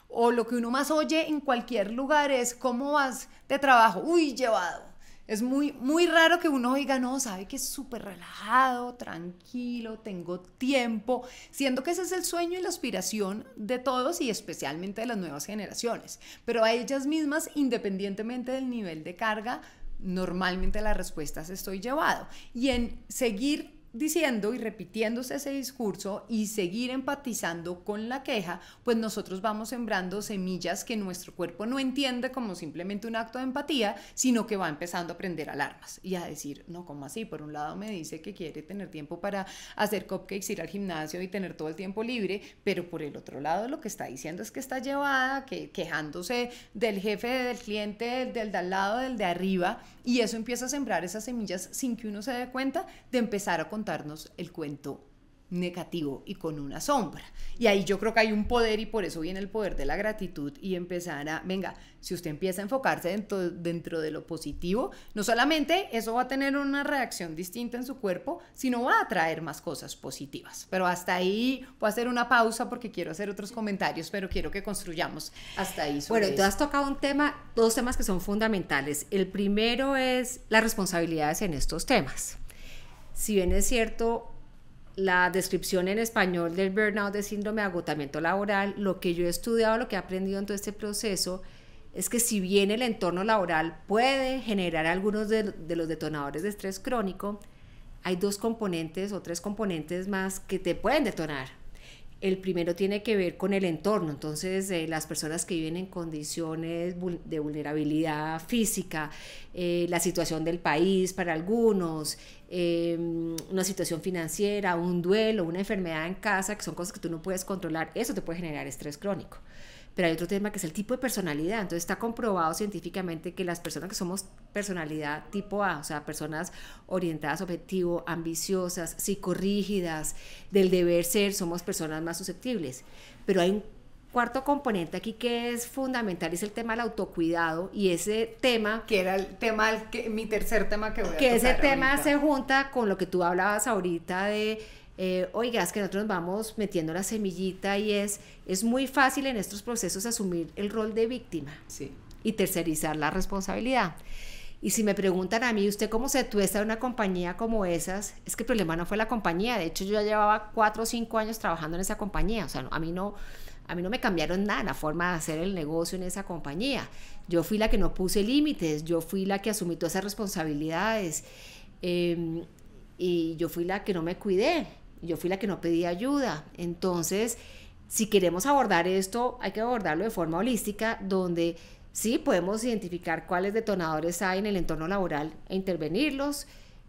O lo que uno más oye en cualquier lugar es, ¿cómo vas de trabajo? Uy, llevado. Es muy, muy raro que uno diga, no, sabe que es súper relajado, tranquilo, tengo tiempo, siendo que ese es el sueño y la aspiración de todos y especialmente de las nuevas generaciones. Pero a ellas mismas, independientemente del nivel de carga, normalmente la respuesta es estoy llevado. Y en seguir diciendo y repitiéndose ese discurso y seguir empatizando con la queja, pues nosotros vamos sembrando semillas que nuestro cuerpo no entiende como simplemente un acto de empatía, sino que va empezando a prender alarmas y a decir, no, ¿cómo así? Por un lado me dice que quiere tener tiempo para hacer cupcakes, ir al gimnasio y tener todo el tiempo libre, pero por el otro lado lo que está diciendo es que está llevada, que quejándose del jefe, del cliente, del de al lado, del de arriba, y eso empieza a sembrar esas semillas sin que uno se dé cuenta de empezar a contarnos el cuento negativo y con una sombra. Y ahí yo creo que hay un poder y por eso viene el poder de la gratitud y empezar a, venga, si usted empieza a enfocarse dentro de lo positivo, no solamente eso va a tener una reacción distinta en su cuerpo, sino va a traer más cosas positivas. Pero hasta ahí voy a hacer una pausa porque quiero hacer otros comentarios, pero quiero que construyamos hasta ahí. Bueno, tú has tocado dos temas que son fundamentales. El primero es las responsabilidades en estos temas. Si bien es cierto, la descripción en español del burnout, de síndrome de agotamiento laboral, lo que yo he estudiado, lo que he aprendido en todo este proceso, es que si bien el entorno laboral puede generar algunos de los detonadores de estrés crónico, hay 2 componentes o 3 componentes más que te pueden detonar. El primero tiene que ver con el entorno, entonces las personas que viven en condiciones de vulnerabilidad física, la situación del país para algunos, una situación financiera, un duelo, una enfermedad en casa, que son cosas que tú no puedes controlar, eso te puede generar estrés crónico. Pero hay otro tema que es el tipo de personalidad. Entonces está comprobado científicamente que las personas que somos personalidad tipo A, o sea, personas orientadas a objetivo, ambiciosas, psicorrígidas, del deber ser, somos personas más susceptibles. Pero hay un cuarto componente aquí que es fundamental, es el tema del autocuidado, y ese tema... Que era el tema, mi tercer tema que voy a tocar. Que ese tema ahorita se junta con lo que tú hablabas ahorita de... oiga, es que nosotros nos vamos metiendo la semillita y es muy fácil en estos procesos asumir el rol de víctima, sí, y tercerizar la responsabilidad. Y si me preguntan a mí, ¿usted cómo se tuesta en una compañía como esas? Es que el problema no fue la compañía. De hecho, yo ya llevaba 4 o 5 años trabajando en esa compañía. O sea, a mí no me cambiaron nada la forma de hacer el negocio en esa compañía. Yo fui la que no puse límites, yo fui la que asumí todas esas responsabilidades, y yo fui la que no me cuidé. Yo fui la que no pedí ayuda. Entonces, si queremos abordar esto, hay que abordarlo de forma holística, donde sí podemos identificar cuáles detonadores hay en el entorno laboral e intervenirlos.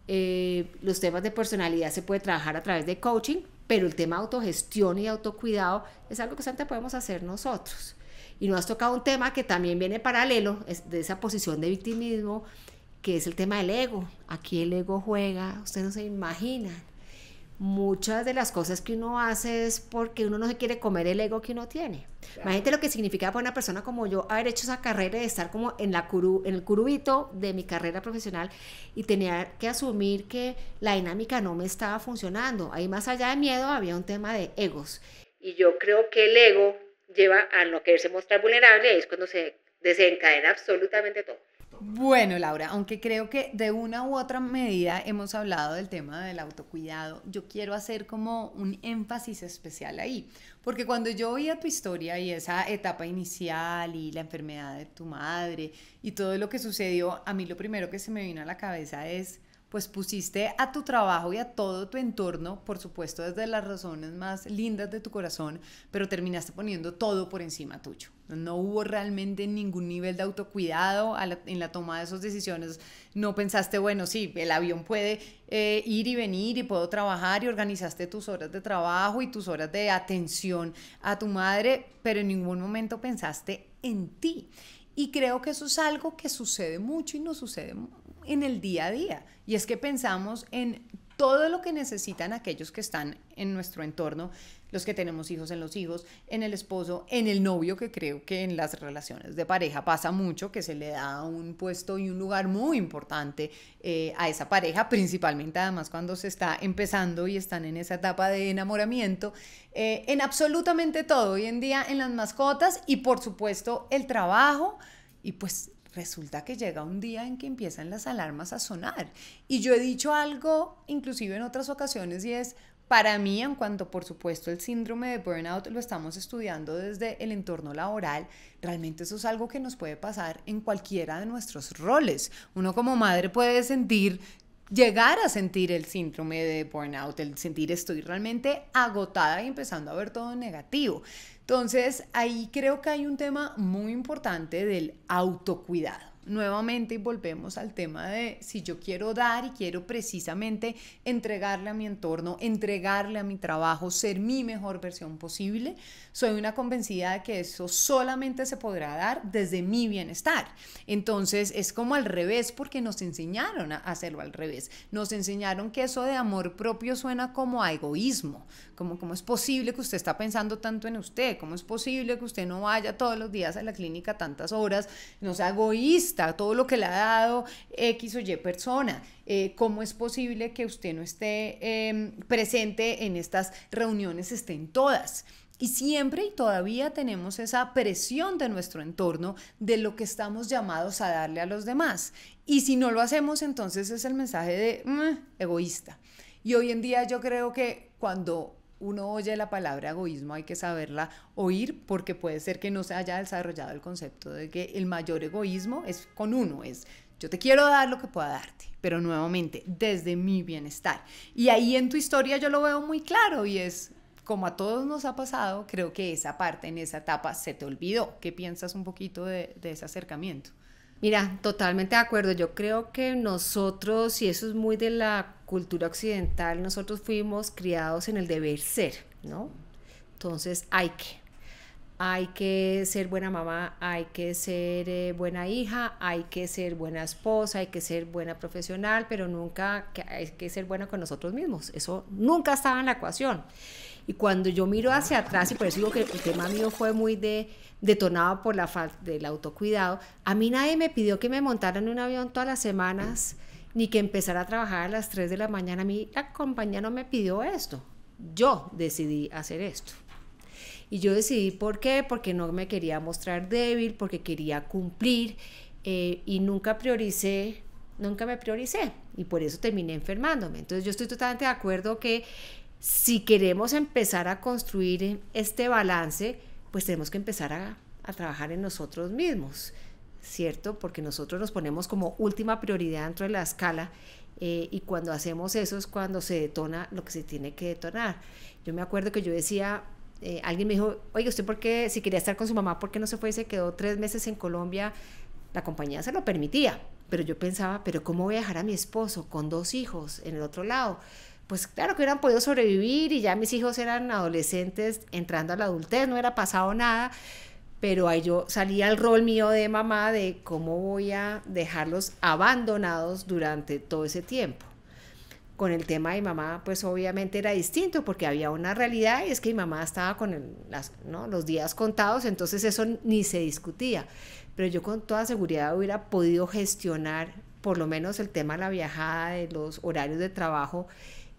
Los temas de personalidad se puede trabajar a través de coaching, pero el tema de autogestión y autocuidado es algo que solamente podemos hacer nosotros. Y nos has tocado un tema que también viene paralelo, es de esa posición de victimismo, que es el tema del ego. Aquí el ego juega, ustedes no se imaginan. Muchas de las cosas que uno hace es porque uno no se quiere comer el ego que uno tiene. Claro. Imagínate lo que significa para una persona como yo haber hecho esa carrera y estar como en el curubito de mi carrera profesional y tener que asumir que la dinámica no me estaba funcionando. Ahí, más allá de miedo, había un tema de egos. Y yo creo que el ego lleva a no quererse mostrar vulnerable, y es cuando se desencadena absolutamente todo. Bueno, Laura, aunque creo que de una u otra medida hemos hablado del tema del autocuidado, yo quiero hacer como un énfasis especial ahí, porque cuando yo oía tu historia y esa etapa inicial y la enfermedad de tu madre y todo lo que sucedió, a mí lo primero que se me vino a la cabeza es, pues pusiste a tu trabajo y a todo tu entorno, por supuesto desde las razones más lindas de tu corazón, pero terminaste poniendo todo por encima tuyo. No hubo realmente ningún nivel de autocuidado en la toma de esas decisiones. No pensaste, bueno, sí, el avión puede ir y venir y puedo trabajar, y organizaste tus horas de trabajo y tus horas de atención a tu madre, pero en ningún momento pensaste en ti. Y creo que eso es algo que sucede mucho y nos sucede en el día a día, y es que pensamos en todo lo que necesitan aquellos que están en nuestro entorno, los que tenemos hijos, en los hijos, en el esposo, en el novio, que creo que en las relaciones de pareja pasa mucho, que se le da un puesto y un lugar muy importante a esa pareja, principalmente además cuando se está empezando y están en esa etapa de enamoramiento, en absolutamente todo, hoy en día en las mascotas y por supuesto el trabajo, y pues resulta que llega un día en que empiezan las alarmas a sonar. Y yo he dicho algo, inclusive en otras ocasiones, y es, para mí, en cuanto por supuesto el síndrome de burnout lo estamos estudiando desde el entorno laboral, realmente eso es algo que nos puede pasar en cualquiera de nuestros roles. Uno como madre puede llegar a sentir el síndrome de burnout, el sentir estoy realmente agotada y empezando a ver todo negativo. Entonces, ahí creo que hay un tema muy importante del autocuidado. Nuevamente volvemos al tema de si yo quiero dar y quiero precisamente entregarle a mi entorno, entregarle a mi trabajo, ser mi mejor versión posible, soy una convencida de que eso solamente se podrá dar desde mi bienestar. Entonces es como al revés, porque nos enseñaron a hacerlo al revés. Nos enseñaron que eso de amor propio suena como a egoísmo, como cómo es posible que usted está pensando tanto en usted, cómo es posible que usted no vaya todos los días a la clínica tantas horas, no sea egoísta, todo lo que le ha dado X o Y persona. ¿Cómo es posible que usted no esté presente en estas reuniones, estén todas? Y siempre y todavía tenemos esa presión de nuestro entorno de lo que estamos llamados a darle a los demás. Y si no lo hacemos, entonces es el mensaje de egoísta. Y hoy en día yo creo que cuando uno oye la palabra egoísmo hay que saberla oír, porque puede ser que no se haya desarrollado el concepto de que el mayor egoísmo es con uno, es yo te quiero dar lo que pueda darte, pero nuevamente desde mi bienestar. Y ahí en tu historia yo lo veo muy claro, y es como a todos nos ha pasado, creo que esa parte, en esa etapa se te olvidó. ¿Qué piensas un poquito de ese acercamiento? Mira, totalmente de acuerdo. Yo creo que nosotros, y eso es muy de la cultura occidental, nosotros fuimos criados en el deber ser, ¿no? Entonces hay que ser buena mamá, hay que ser buena hija, hay que ser buena esposa, hay que ser buena profesional, pero nunca hay que ser buena con nosotros mismos. Eso nunca estaba en la ecuación. Y cuando yo miro hacia atrás, y por eso digo que el tema mío fue muy detonado por la falta del autocuidado, a mí nadie me pidió que me montara en un avión todas las semanas, ni que empezara a trabajar a las 3 de la mañana. A mí la compañía no me pidió esto. Yo decidí hacer esto. Y yo decidí, ¿por qué? Porque no me quería mostrar débil, porque quería cumplir, y nunca me prioricé, y por eso terminé enfermándome. Entonces yo estoy totalmente de acuerdo que si queremos empezar a construir este balance, pues tenemos que empezar a trabajar en nosotros mismos, ¿cierto? Porque nosotros nos ponemos como última prioridad dentro de la escala, y cuando hacemos eso es cuando se detona lo que se tiene que detonar. Yo me acuerdo que yo decía, alguien me dijo, oiga, ¿usted por qué, si quería estar con su mamá, por qué no se fue y se quedó 3 meses en Colombia? La compañía se lo permitía, pero yo pensaba, ¿pero cómo voy a dejar a mi esposo con 2 hijos en el otro lado? Pues claro que hubieran podido sobrevivir, y ya mis hijos eran adolescentes entrando a la adultez, no hubiera pasado nada, pero ahí yo salía al rol mío de mamá de cómo voy a dejarlos abandonados durante todo ese tiempo. Con el tema de mi mamá, pues obviamente era distinto, porque había una realidad, y es que mi mamá estaba con los días contados, entonces eso ni se discutía. Pero yo con toda seguridad hubiera podido gestionar por lo menos el tema de la viajada, de los horarios de trabajo,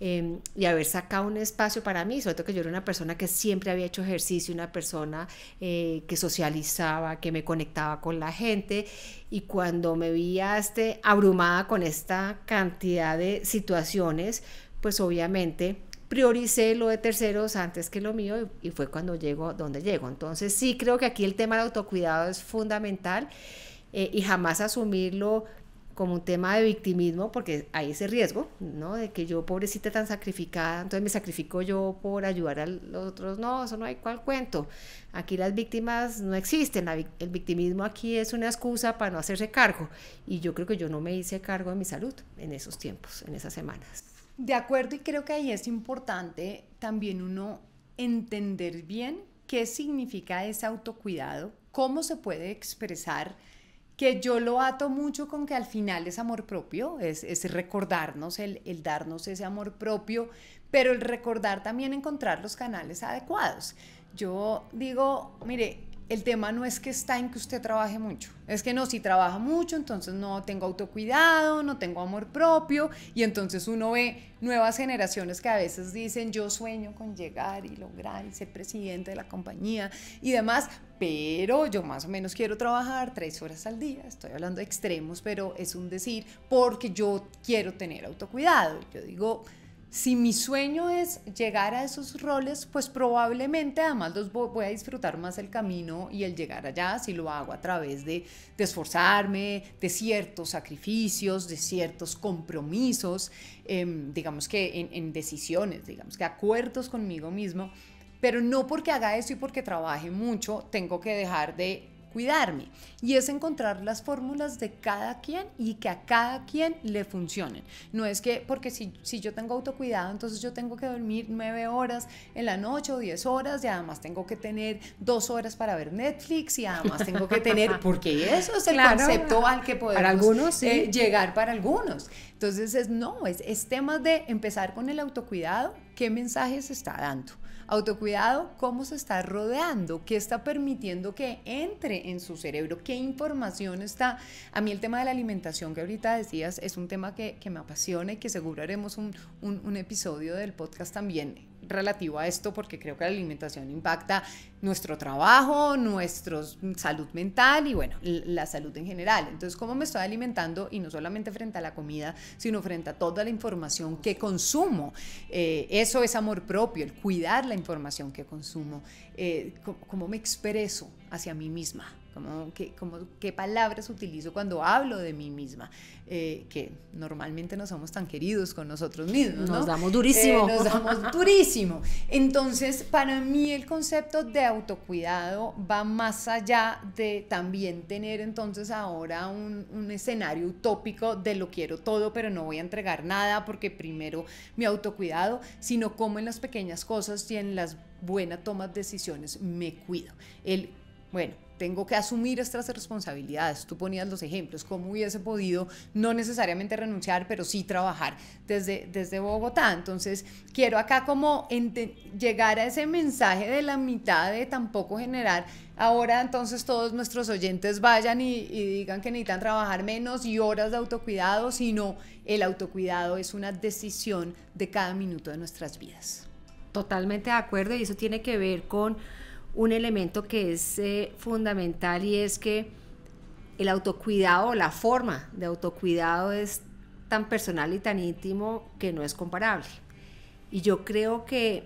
y haber sacado un espacio para mí, sobre todo que yo era una persona que siempre había hecho ejercicio, una persona que socializaba, que me conectaba con la gente, y cuando me veía abrumada con esta cantidad de situaciones, pues obviamente prioricé lo de terceros antes que lo mío, y fue cuando llego donde llego. Entonces sí creo que aquí el tema del autocuidado es fundamental, y jamás asumirlo como un tema de victimismo, porque hay ese riesgo, ¿no? De que yo, pobrecita, tan sacrificada, entonces me sacrifico yo por ayudar a los otros. No, eso no hay cual cuento. Aquí las víctimas no existen. El victimismo aquí es una excusa para no hacerse cargo, y yo creo que yo no me hice cargo de mi salud en esos tiempos, en esas semanas. De acuerdo, y creo que ahí es importante también uno entender bien qué significa ese autocuidado, cómo se puede expresar, que yo lo ato mucho con que al final es amor propio, es recordarnos, el darnos ese amor propio, pero el recordar también encontrar los canales adecuados. Yo digo, mire, el tema no es que está en que usted trabaje mucho, es que no, si trabaja mucho, entonces no tengo autocuidado, no tengo amor propio, y entonces uno ve nuevas generaciones que a veces dicen, yo sueño con llegar y lograr y ser presidente de la compañía y demás, pero yo más o menos quiero trabajar 3 horas al día, estoy hablando de extremos, pero es un decir, porque yo quiero tener autocuidado. Yo digo, si mi sueño es llegar a esos roles, pues probablemente además voy a disfrutar más el camino y el llegar allá si lo hago a través de esforzarme, de ciertos sacrificios, de ciertos compromisos, digamos que en decisiones, digamos que acuerdos conmigo mismo, pero no porque haga eso y porque trabaje mucho tengo que dejar de cuidarme, y es encontrar las fórmulas de cada quien y que a cada quien le funcionen. No es que porque si yo tengo autocuidado, entonces yo tengo que dormir 9 horas en la noche o 10 horas y además tengo que tener 2 horas para ver Netflix y además tengo que tener, porque eso es el concepto al que podemos para algunos, sí. Llegar para algunos. Entonces es tema de empezar con el autocuidado. ¿Qué mensaje se está dando? Autocuidado, ¿cómo se está rodeando? ¿Qué está permitiendo que entre en su cerebro? ¿Qué información está? A mí el tema de la alimentación que ahorita decías es un tema que me apasiona y que seguro haremos un episodio del podcast también relativo a esto, porque creo que la alimentación impacta nuestro trabajo, nuestra salud mental y bueno, la salud en general. Entonces, ¿cómo me estoy alimentando? Y no solamente frente a la comida, sino frente a toda la información que consumo. Eso es amor propio, el cuidar la información que consumo. ¿Cómo me expreso hacia mí misma? ¿Qué palabras utilizo cuando hablo de mí misma? Que normalmente no somos tan queridos con nosotros mismos, ¿no? Nos damos durísimo. Nos damos durísimo. Entonces, para mí el concepto de autocuidado va más allá de también tener entonces ahora un escenario utópico de lo quiero todo, pero no voy a entregar nada porque primero mi autocuidado, sino cómo en las pequeñas cosas y en las buenas tomas de decisiones me cuido. Bueno, tengo que asumir estas responsabilidades. Tú ponías los ejemplos, cómo hubiese podido no necesariamente renunciar, pero sí trabajar desde Bogotá. Entonces, quiero acá como llegar a ese mensaje de la mitad de tampoco generar, ahora entonces todos nuestros oyentes vayan y digan que necesitan trabajar menos y horas de autocuidado, sino el autocuidado es una decisión de cada minuto de nuestras vidas. Totalmente de acuerdo, y eso tiene que ver con un elemento que es fundamental, y es que el autocuidado, la forma de autocuidado es tan personal y tan íntimo que no es comparable. Y yo creo que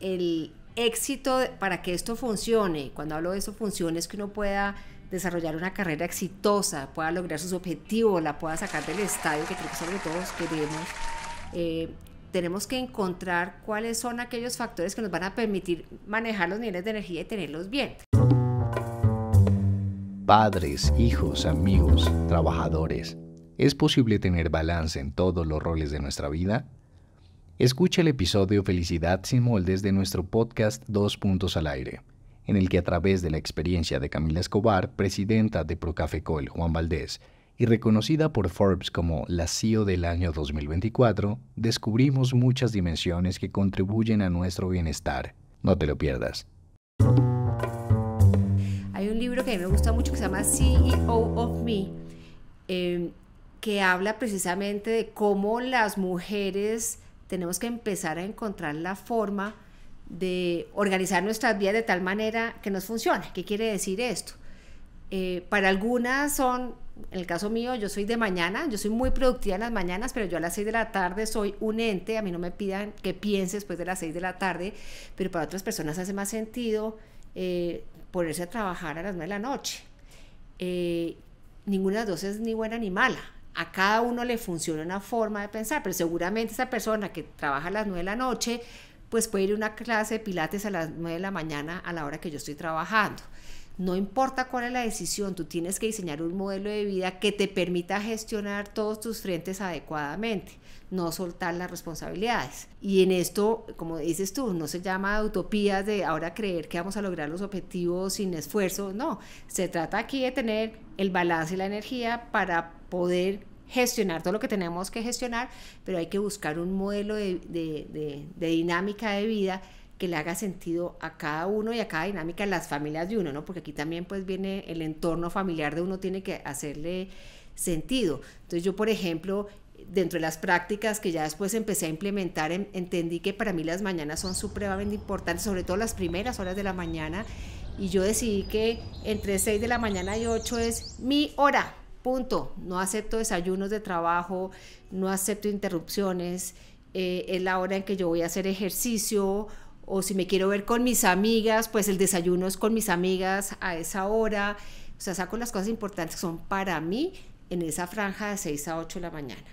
el éxito para que esto funcione, cuando hablo de eso funcione, es que uno pueda desarrollar una carrera exitosa, pueda lograr sus objetivos, la pueda sacar del estadio, que creo que es algo que todos queremos. Tenemos que encontrar cuáles son aquellos factores que nos van a permitir manejar los niveles de energía y tenerlos bien. Padres, hijos, amigos, trabajadores, ¿es posible tener balance en todos los roles de nuestra vida? Escucha el episodio Felicidad sin moldes de nuestro podcast 2 Puntos al Aire, en el que a través de la experiencia de Camila Escobar, presidenta de Procafecol Juan Valdez, y reconocida por Forbes como la CEO del año 2024, descubrimos muchas dimensiones que contribuyen a nuestro bienestar. No te lo pierdas. Hay un libro que a mí me gusta mucho que se llama CEO of Me, que habla precisamente de cómo las mujeres tenemos que empezar a encontrar la forma de organizar nuestras vidas de tal manera que nos funcione. ¿Qué quiere decir esto? Para algunas son, en el caso mío, yo soy de mañana, yo soy muy productiva en las mañanas, pero yo a las 6 de la tarde soy un ente, a mí no me pidan que piense después de las 6 de la tarde, pero para otras personas hace más sentido ponerse a trabajar a las 9 de la noche. Ninguna de las dos es ni buena ni mala, a cada uno le funciona una forma de pensar, pero seguramente esa persona que trabaja a las 9 de la noche, pues puede ir a una clase de pilates a las 9 de la mañana a la hora que yo estoy trabajando. No importa cuál es la decisión, tú tienes que diseñar un modelo de vida que te permita gestionar todos tus frentes adecuadamente, no soltar las responsabilidades. Y en esto, como dices tú, no se llama utopías de ahora creer que vamos a lograr los objetivos sin esfuerzo, no. Se trata aquí de tener el balance y la energía para poder gestionar todo lo que tenemos que gestionar, pero hay que buscar un modelo de dinámica de vida que le haga sentido a cada uno y a cada dinámica de las familias de uno, ¿no? Porque aquí también pues viene el entorno familiar de uno, tiene que hacerle sentido. Entonces yo, por ejemplo, dentro de las prácticas que ya después empecé a implementar, entendí que para mí las mañanas son supremamente importantes, sobre todo las primeras horas de la mañana, y yo decidí que entre 6 de la mañana y 8 es mi hora, punto. No acepto desayunos de trabajo, no acepto interrupciones, es la hora en que yo voy a hacer ejercicio, o si me quiero ver con mis amigas, pues el desayuno es con mis amigas a esa hora. O sea, saco las cosas importantes que son para mí en esa franja de 6 a 8 de la mañana.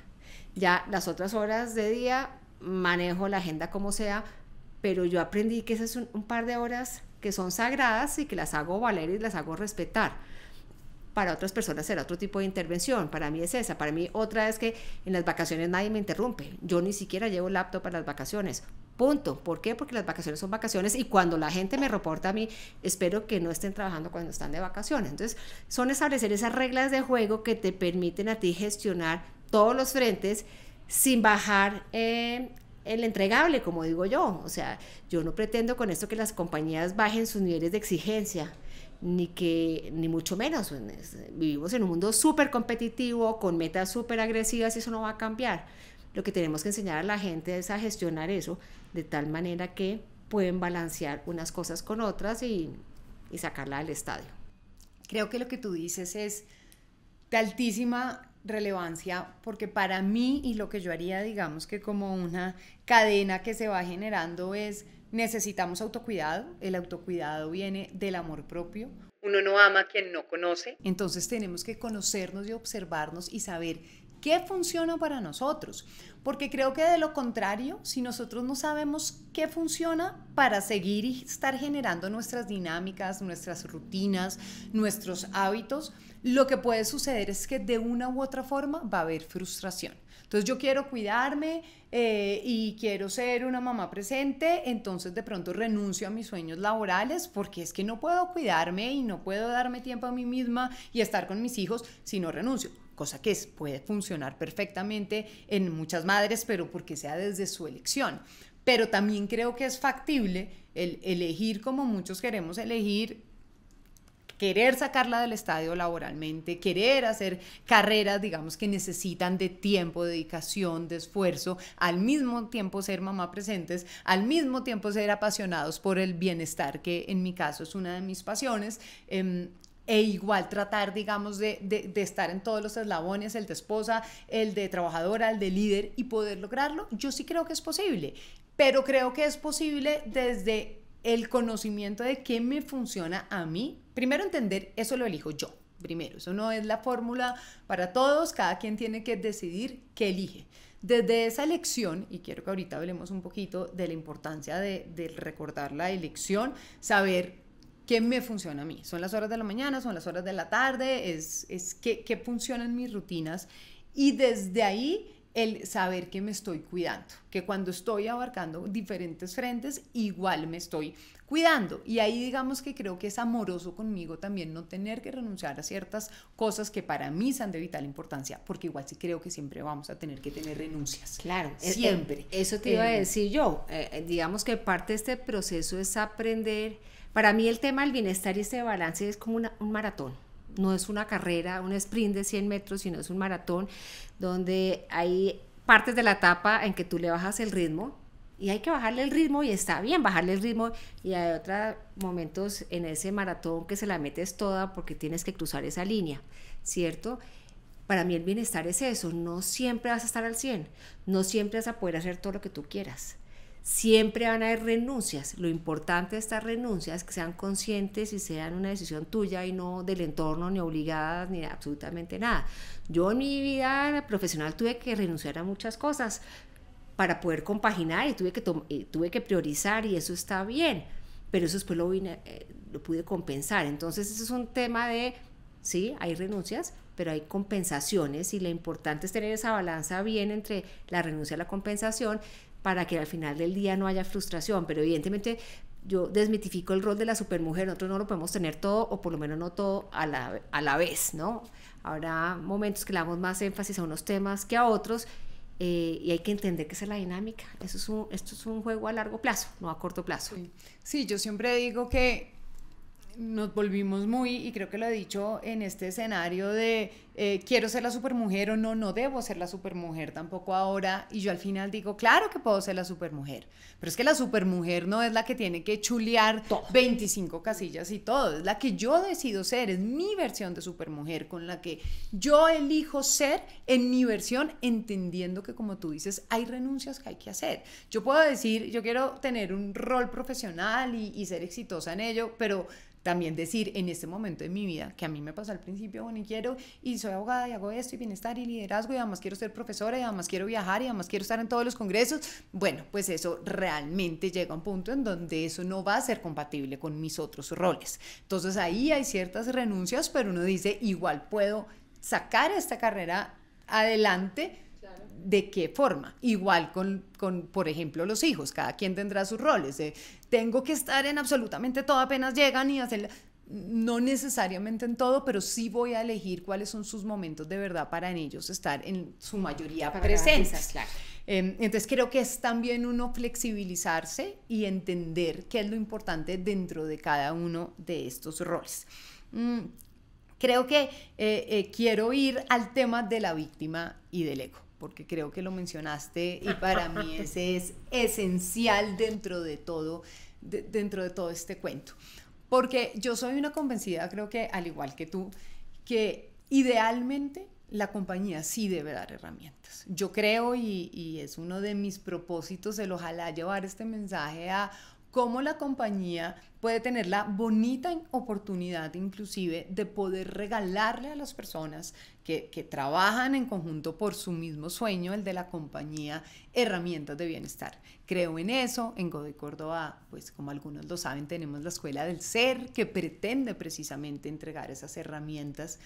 Ya las otras horas de día manejo la agenda como sea, pero yo aprendí que esas son un par de horas que son sagradas y que las hago valer y las hago respetar. Para otras personas será otro tipo de intervención, para mí es esa. Para mí otra es que en las vacaciones nadie me interrumpe, yo ni siquiera llevo laptop para las vacaciones, punto. ¿Por qué? Porque las vacaciones son vacaciones y cuando la gente me reporta a mí, espero que no estén trabajando cuando están de vacaciones. Entonces son establecer esas reglas de juego que te permiten a ti gestionar todos los frentes sin bajar el entregable, como digo yo. O sea, yo no pretendo con esto que las compañías bajen sus niveles de exigencia, ni mucho menos. Vivimos en un mundo súper competitivo, con metas súper agresivas, y eso no va a cambiar. Lo que tenemos que enseñar a la gente es a gestionar eso de tal manera que pueden balancear unas cosas con otras y sacarla del estadio. Creo que lo que tú dices es de altísima relevancia, porque para mí, y lo que yo haría, digamos que como una cadena que se va generando, es: necesitamos autocuidado. El autocuidado viene del amor propio. Uno no ama a quien no conoce. Entonces tenemos que conocernos y observarnos y saber qué funciona para nosotros. Porque creo que de lo contrario, si nosotros no sabemos qué funciona para seguir y estar generando nuestras dinámicas, nuestras rutinas, nuestros hábitos, lo que puede suceder es que de una u otra forma va a haber frustración. Entonces yo quiero cuidarme y quiero ser una mamá presente, entonces de pronto renuncio a mis sueños laborales porque es que no puedo cuidarme y no puedo darme tiempo a mí misma y estar con mis hijos si no renuncio. Cosa que puede funcionar perfectamente en muchas madres, pero porque sea desde su elección. Pero también creo que es factible el elegir como muchos queremos elegir, querer sacarla del estadio laboralmente, querer hacer carreras, digamos, que necesitan de tiempo, dedicación, de esfuerzo, al mismo tiempo ser mamá presentes, al mismo tiempo ser apasionados por el bienestar, que en mi caso es una de mis pasiones, e igual tratar, digamos, de estar en todos los eslabones, el de esposa, el de trabajadora, el de líder, y poder lograrlo. Yo sí creo que es posible, pero creo que es posible desde el conocimiento de qué me funciona a mí. Primero entender, eso lo elijo yo, primero, eso no es la fórmula para todos, cada quien tiene que decidir qué elige. Desde esa elección, y quiero que ahorita hablemos un poquito de la importancia de recordar la elección, saber qué me funciona a mí. ¿Son las horas de la mañana? ¿Son las horas de la tarde? ¿Es qué funcionan mis rutinas? Y desde ahí el saber que me estoy cuidando, que cuando estoy abarcando diferentes frentes, igual me estoy cuidando. Y ahí digamos que creo que es amoroso conmigo también no tener que renunciar a ciertas cosas que para mí son de vital importancia, porque igual sí creo que siempre vamos a tener que tener renuncias. Claro, siempre. Eso te iba a decir yo. Digamos que parte de este proceso es aprender. Para mí el tema del bienestar y este balance es como un maratón. No es una carrera, un sprint de 100 metros, sino es un maratón donde hay partes de la etapa en que tú le bajas el ritmo y hay que bajarle el ritmo y está bien bajarle el ritmo, y hay otros momentos en ese maratón que se la metes toda porque tienes que cruzar esa línea, ¿cierto? Para mí el bienestar es eso, no siempre vas a estar al 100, no siempre vas a poder hacer todo lo que tú quieras. Siempre van a haber renuncias. Lo importante de estas renuncias es que sean conscientes y sean una decisión tuya y no del entorno, ni obligadas, ni absolutamente nada. Yo en mi vida profesional tuve que renunciar a muchas cosas para poder compaginar y tuve que priorizar, y eso está bien, pero eso después lo pude compensar. Entonces eso es un tema de, sí, hay renuncias, pero hay compensaciones, y lo importante es tener esa balanza bien entre la renuncia y la compensación, para que al final del día no haya frustración. Pero evidentemente yo desmitifico el rol de la supermujer. Nosotros no lo podemos tener todo, o por lo menos no todo a la vez, ¿no? Habrá momentos que le damos más énfasis a unos temas que a otros, y hay que entender que esa es la dinámica. Esto es un juego a largo plazo, no a corto plazo. Sí, yo siempre digo que nos volvimos muy, y creo que lo he dicho en este escenario de quiero ser la supermujer o no, no debo ser la supermujer tampoco ahora, y yo al final digo, claro que puedo ser la supermujer, pero es que la supermujer no es la que tiene que chulear todo. 25 casillas y todo, es la que yo decido ser, es mi versión de supermujer con la que yo elijo ser en mi versión, entendiendo que, como tú dices, hay renuncias que hay que hacer. Yo puedo decir, yo quiero tener un rol profesional y ser exitosa en ello, pero también decir en este momento de mi vida, que a mí me pasó al principio, bueno, y quiero, y soy abogada, y hago esto, y bienestar, y liderazgo, y además quiero ser profesora, y además quiero viajar, y además quiero estar en todos los congresos, bueno, pues eso realmente llega a un punto en donde eso no va a ser compatible con mis otros roles. Entonces ahí hay ciertas renuncias, pero uno dice, igual puedo sacar esta carrera adelante. ¿De qué forma? Igual con, por ejemplo, los hijos, cada quien tendrá sus roles. Tengo que estar en absolutamente todo apenas llegan y hacer, no necesariamente en todo, pero sí voy a elegir cuáles son sus momentos de verdad para en ellos estar en su mayoría presentes. Claro. Entonces creo que es también uno flexibilizarse y entender qué es lo importante dentro de cada uno de estos roles. Creo que quiero ir al tema de la víctima y del ego, porque creo que lo mencionaste y para mí ese es esencial dentro de todo este cuento. Porque yo soy una convencida, creo que al igual que tú, que idealmente la compañía sí debe dar herramientas. Yo creo, y es uno de mis propósitos, el ojalá llevar este mensaje a cómo la compañía puede tener la bonita oportunidad inclusive de poder regalarle a las personas que trabajan en conjunto por su mismo sueño, el de la compañía, herramientas de bienestar. Creo en eso. En Godoy Córdoba, pues como algunos lo saben, tenemos la Escuela del Ser que pretende precisamente entregar esas herramientas,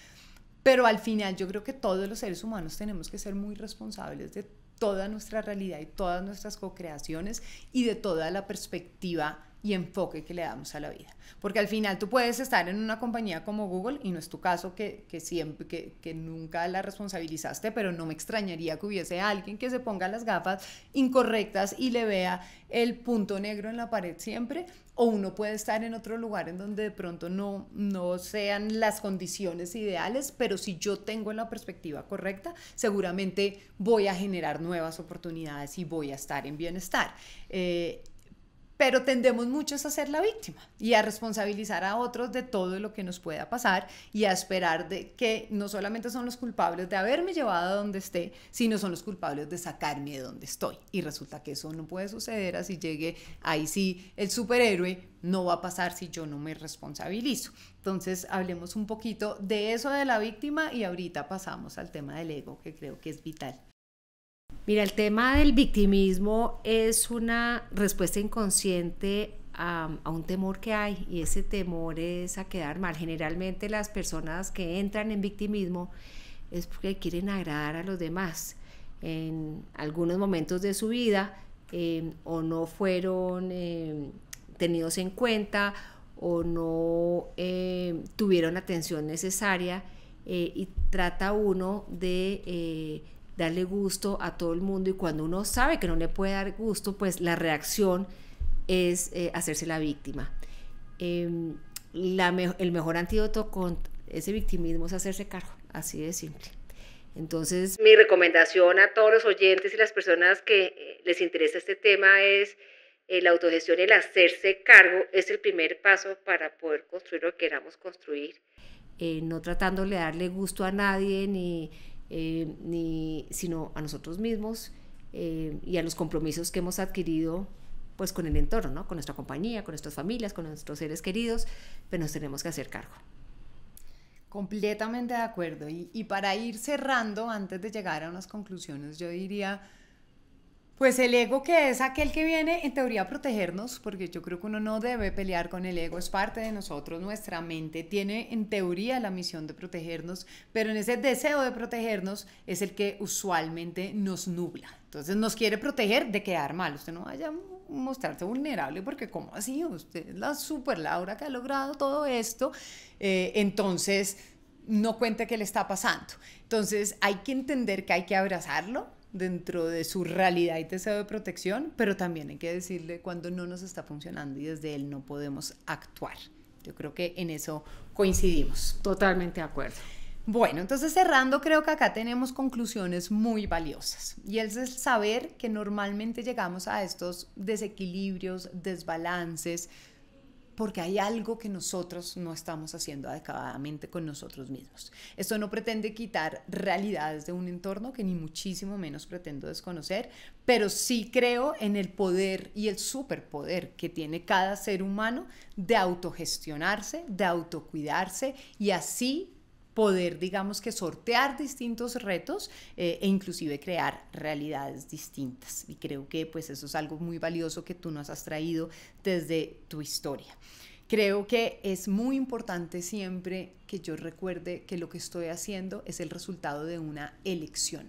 pero al final yo creo que todos los seres humanos tenemos que ser muy responsables de toda nuestra realidad y todas nuestras co-creaciones y de toda la perspectiva y enfoque que le damos a la vida. Porque al final tú puedes estar en una compañía como Google, y no es tu caso que siempre, que nunca la responsabilizaste, pero no me extrañaría que hubiese alguien que se ponga las gafas incorrectas y le vea el punto negro en la pared siempre, o uno puede estar en otro lugar en donde de pronto no sean las condiciones ideales, pero si yo tengo la perspectiva correcta, seguramente voy a generar nuevas oportunidades y voy a estar en bienestar. Pero tendemos muchos a ser la víctima y a responsabilizar a otros de todo lo que nos pueda pasar y a esperar de que no solamente son los culpables de haberme llevado a donde esté, sino son los culpables de sacarme de donde estoy. Y resulta que eso no puede suceder, así llegue, ahí sí, el superhéroe no va a pasar si yo no me responsabilizo. Entonces, hablemos un poquito de eso de la víctima y ahorita pasamos al tema del ego, que creo que es vital. Mira, el tema del victimismo es una respuesta inconsciente a un temor que hay, y ese temor es a quedar mal. Generalmente las personas que entran en victimismo es porque quieren agradar a los demás. En algunos momentos de su vida o no fueron tenidos en cuenta o no tuvieron la atención necesaria, y trata uno de darle gusto a todo el mundo, y cuando uno sabe que no le puede dar gusto, pues la reacción es hacerse la víctima. El mejor antídoto contra ese victimismo es hacerse cargo, así de simple. Entonces, mi recomendación a todos los oyentes y las personas que les interesa este tema es la autogestión. El hacerse cargo es el primer paso para poder construir lo que queramos construir, no tratándole de darle gusto a nadie sino a nosotros mismos y a los compromisos que hemos adquirido pues con el entorno, ¿no? Con nuestra compañía, con nuestras familias, con nuestros seres queridos, pero nos tenemos que hacer cargo. Completamente de acuerdo. Y para ir cerrando, antes de llegar a unas conclusiones, yo diría, pues el ego, que es aquel que viene en teoría a protegernos, porque yo creo que uno no debe pelear con el ego, es parte de nosotros, nuestra mente tiene en teoría la misión de protegernos, pero en ese deseo de protegernos es el que usualmente nos nubla. Entonces nos quiere proteger de quedar mal. Usted no vaya a mostrarse vulnerable, porque ¿cómo así? Usted es la super Laura que ha logrado todo esto, entonces no cuente qué le está pasando. Entonces hay que entender que hay que abrazarlo dentro de su realidad y deseo de protección, pero también hay que decirle cuando no nos está funcionando y desde él no podemos actuar. Yo creo que en eso coincidimos. Totalmente de acuerdo. Bueno, entonces cerrando, creo que acá tenemos conclusiones muy valiosas y es el saber que normalmente llegamos a estos desequilibrios, desbalances, porque hay algo que nosotros no estamos haciendo adecuadamente con nosotros mismos. Esto no pretende quitar realidades de un entorno que ni muchísimo menos pretendo desconocer, pero sí creo en el poder y el superpoder que tiene cada ser humano de autogestionarse, de autocuidarse y así poder, digamos que sortear distintos retos e inclusive crear realidades distintas. Y creo que pues eso es algo muy valioso que tú nos has traído desde tu historia. Creo que es muy importante siempre que yo recuerde que lo que estoy haciendo es el resultado de una elección,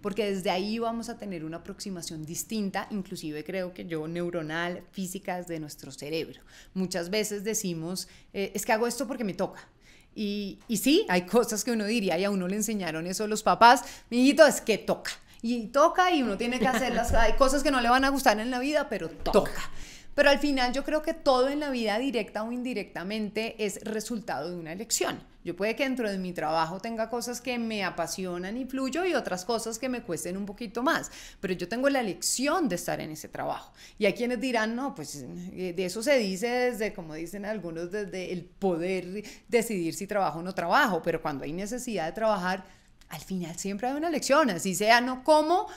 porque desde ahí vamos a tener una aproximación distinta, inclusive creo que yo neuronal, física, desde nuestro cerebro. Muchas veces decimos, es que hago esto porque me toca. Y sí, hay cosas que uno diría y a uno le enseñaron eso los papás, mijito, es que toca. Y toca y uno tiene que hacerlas. Hay cosas que no le van a gustar en la vida, pero toca. Pero al final yo creo que todo en la vida, directa o indirectamente, es resultado de una elección. Yo puede que dentro de mi trabajo tenga cosas que me apasionan y fluyo y otras cosas que me cuesten un poquito más, pero yo tengo la elección de estar en ese trabajo. Y hay quienes dirán, no, pues de eso se dice desde, como dicen algunos, desde el poder decidir si trabajo o no trabajo, pero cuando hay necesidad de trabajar, al final siempre hay una elección, así sea no como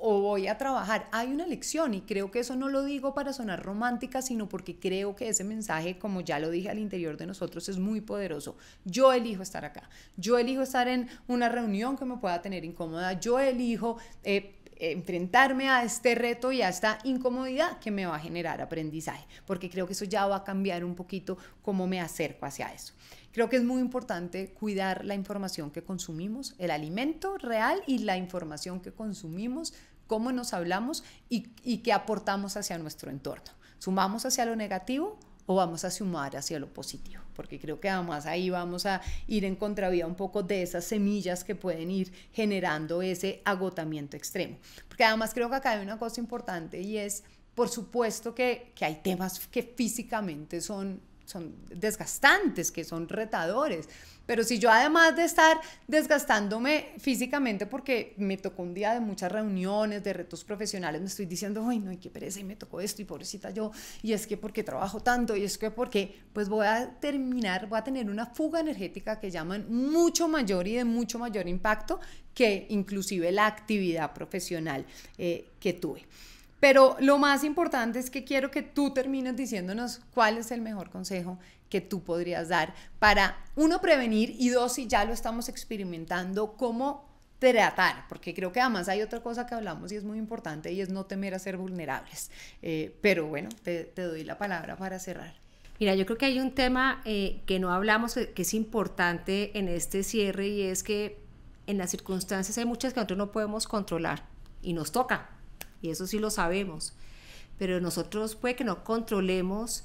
o voy a trabajar, hay una elección y creo que eso no lo digo para sonar romántica, sino porque creo que ese mensaje, como ya lo dije al interior de nosotros, es muy poderoso. Yo elijo estar acá, yo elijo estar en una reunión que me pueda tener incómoda, yo elijo enfrentarme a este reto y a esta incomodidad que me va a generar aprendizaje, porque creo que eso ya va a cambiar un poquito cómo me acerco hacia eso. Creo que es muy importante cuidar la información que consumimos, el alimento real y la información que consumimos, cómo nos hablamos y qué aportamos hacia nuestro entorno. ¿Sumamos hacia lo negativo o vamos a sumar hacia lo positivo? Porque creo que además ahí vamos a ir en contravía un poco de esas semillas que pueden ir generando ese agotamiento extremo. Porque además creo que acá hay una cosa importante y es, por supuesto que hay temas que físicamente son desgastantes, que son retadores, pero si yo además de estar desgastándome físicamente porque me tocó un día de muchas reuniones, de retos profesionales, me estoy diciendo, ay no, qué pereza y me tocó esto y pobrecita yo, y es que porque trabajo tanto y es que porque, pues voy a tener una fuga energética que llaman mucho mayor y de mucho mayor impacto que inclusive la actividad profesional que tuve. Pero lo más importante es que quiero que tú termines diciéndonos cuál es el mejor consejo que tú podrías dar para, uno, prevenir y dos, si ya lo estamos experimentando, cómo tratar, porque creo que además hay otra cosa que hablamos y es muy importante y es no temer a ser vulnerables. Pero bueno, te doy la palabra para cerrar. Mira, yo creo que hay un tema que no hablamos que es importante en este cierre y es que en las circunstancias hay muchas que nosotros no podemos controlar y nos toca. Y eso sí lo sabemos, pero nosotros puede que no controlemos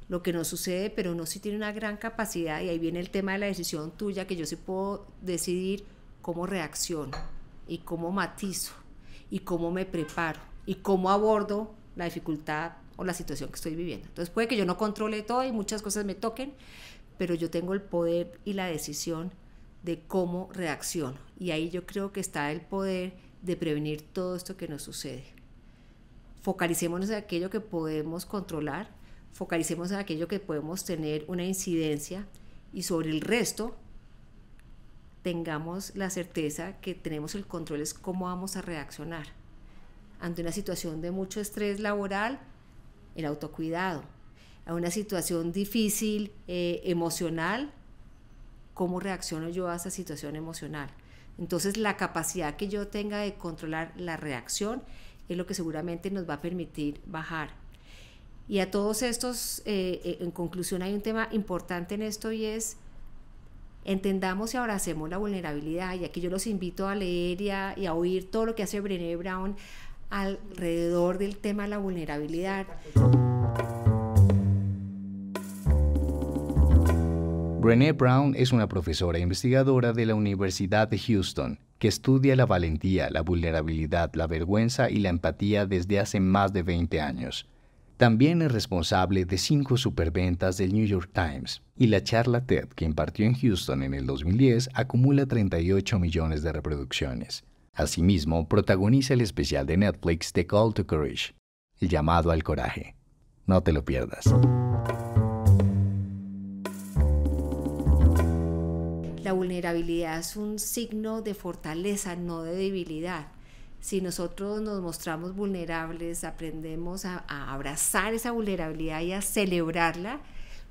lo que nos sucede, pero uno sí tiene una gran capacidad y ahí viene el tema de la decisión tuya, que yo sí puedo decidir cómo reacciono y cómo matizo y cómo me preparo y cómo abordo la dificultad o la situación que estoy viviendo. Entonces puede que yo no controle todo y muchas cosas me toquen, pero yo tengo el poder y la decisión de cómo reacciono y ahí yo creo que está el poder de prevenir todo esto que nos sucede. Focalicémonos en aquello que podemos controlar, focalicémonos en aquello que podemos tener una incidencia y sobre el resto tengamos la certeza que tenemos el control es cómo vamos a reaccionar. Ante una situación de mucho estrés laboral, el autocuidado. A una situación difícil emocional, ¿cómo reacciono yo a esa situación emocional? Entonces la capacidad que yo tenga de controlar la reacción es lo que seguramente nos va a permitir bajar. Y a todos estos, en conclusión, hay un tema importante en esto y es entendamos y abracemos la vulnerabilidad. Y aquí yo los invito a leer y a oír todo lo que hace Brené Brown alrededor del tema de la vulnerabilidad. Brené Brown es una profesora e investigadora de la Universidad de Houston que estudia la valentía, la vulnerabilidad, la vergüenza y la empatía desde hace más de 20 años. También es responsable de 5 superventas del New York Times, y la charla TED que impartió en Houston en el 2010 acumula 38 millones de reproducciones. Asimismo, protagoniza el especial de Netflix The Call to Courage, el llamado al coraje. No te lo pierdas. La vulnerabilidad es un signo de fortaleza, no de debilidad. Si nosotros nos mostramos vulnerables, aprendemos a abrazar esa vulnerabilidad y a celebrarla,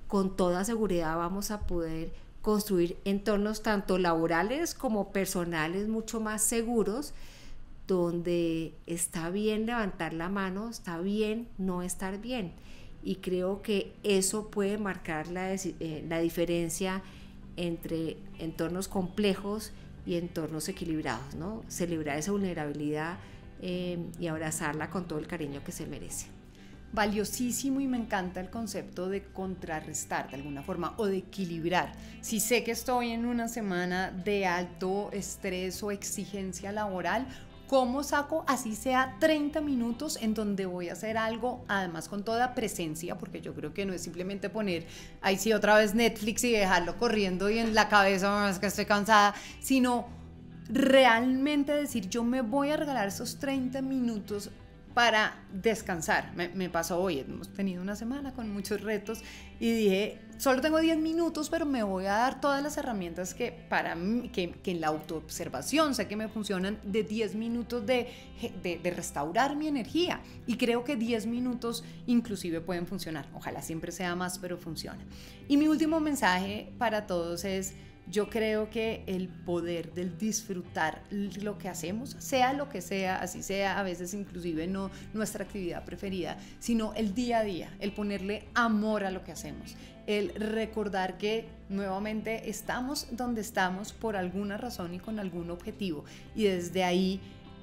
con toda seguridad vamos a poder construir entornos tanto laborales como personales mucho más seguros, donde está bien levantar la mano, está bien no estar bien. Y creo que eso puede marcar la diferencia entre entornos complejos y entornos equilibrados, ¿no? Celebrar esa vulnerabilidad y abrazarla con todo el cariño que se merece. Valiosísimo, y me encanta el concepto de contrarrestar de alguna forma o de equilibrar. Si sé que estoy en una semana de alto estrés o exigencia laboral, ¿cómo saco así sea 30 minutos en donde voy a hacer algo, además con toda presencia? Porque yo creo que no es simplemente poner ahí sí otra vez Netflix y dejarlo corriendo y en la cabeza es que estoy cansada, sino realmente decir, yo me voy a regalar esos 30 minutos para descansar. Me pasó hoy, hemos tenido una semana con muchos retos y dije, solo tengo 10 minutos, pero me voy a dar todas las herramientas que para mí, que en la autoobservación sé que me funcionan, de 10 minutos de restaurar mi energía, y creo que 10 minutos inclusive pueden funcionar. Ojalá siempre sea más, pero funciona. Y mi último mensaje para todos es, yo creo que el poder del disfrutar lo que hacemos, sea lo que sea, así sea a veces inclusive no nuestra actividad preferida, sino el día a día, el ponerle amor a lo que hacemos, el recordar que nuevamente estamos donde estamos por alguna razón y con algún objetivo, y desde ahí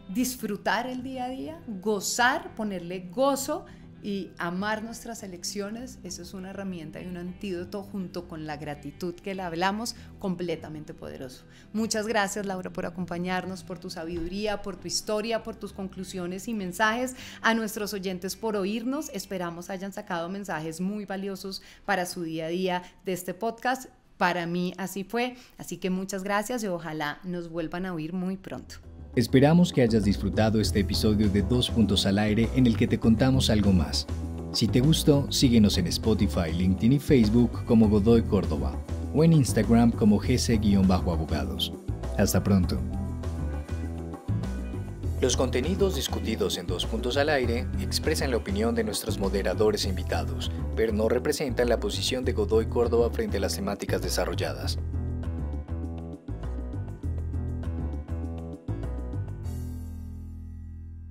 disfrutar el día a día, gozar, ponerle gozo y amar nuestras elecciones. Eso es una herramienta y un antídoto, junto con la gratitud que le hablamos, completamente poderoso. Muchas gracias, Laura, por acompañarnos, por tu sabiduría, por tu historia, por tus conclusiones y mensajes. A nuestros oyentes por oírnos, esperamos hayan sacado mensajes muy valiosos para su día a día de este podcast. Para mí así fue, así que muchas gracias y ojalá nos vuelvan a oír muy pronto. Esperamos que hayas disfrutado este episodio de 2 Puntos al Aire, en el que te contamos algo más. Si te gustó, síguenos en Spotify, LinkedIn y Facebook como Godoy Córdoba, o en Instagram como gc_abogados. Hasta pronto. Los contenidos discutidos en 2 Puntos al Aire expresan la opinión de nuestros moderadores e invitados, pero no representan la posición de Godoy Córdoba frente a las temáticas desarrolladas.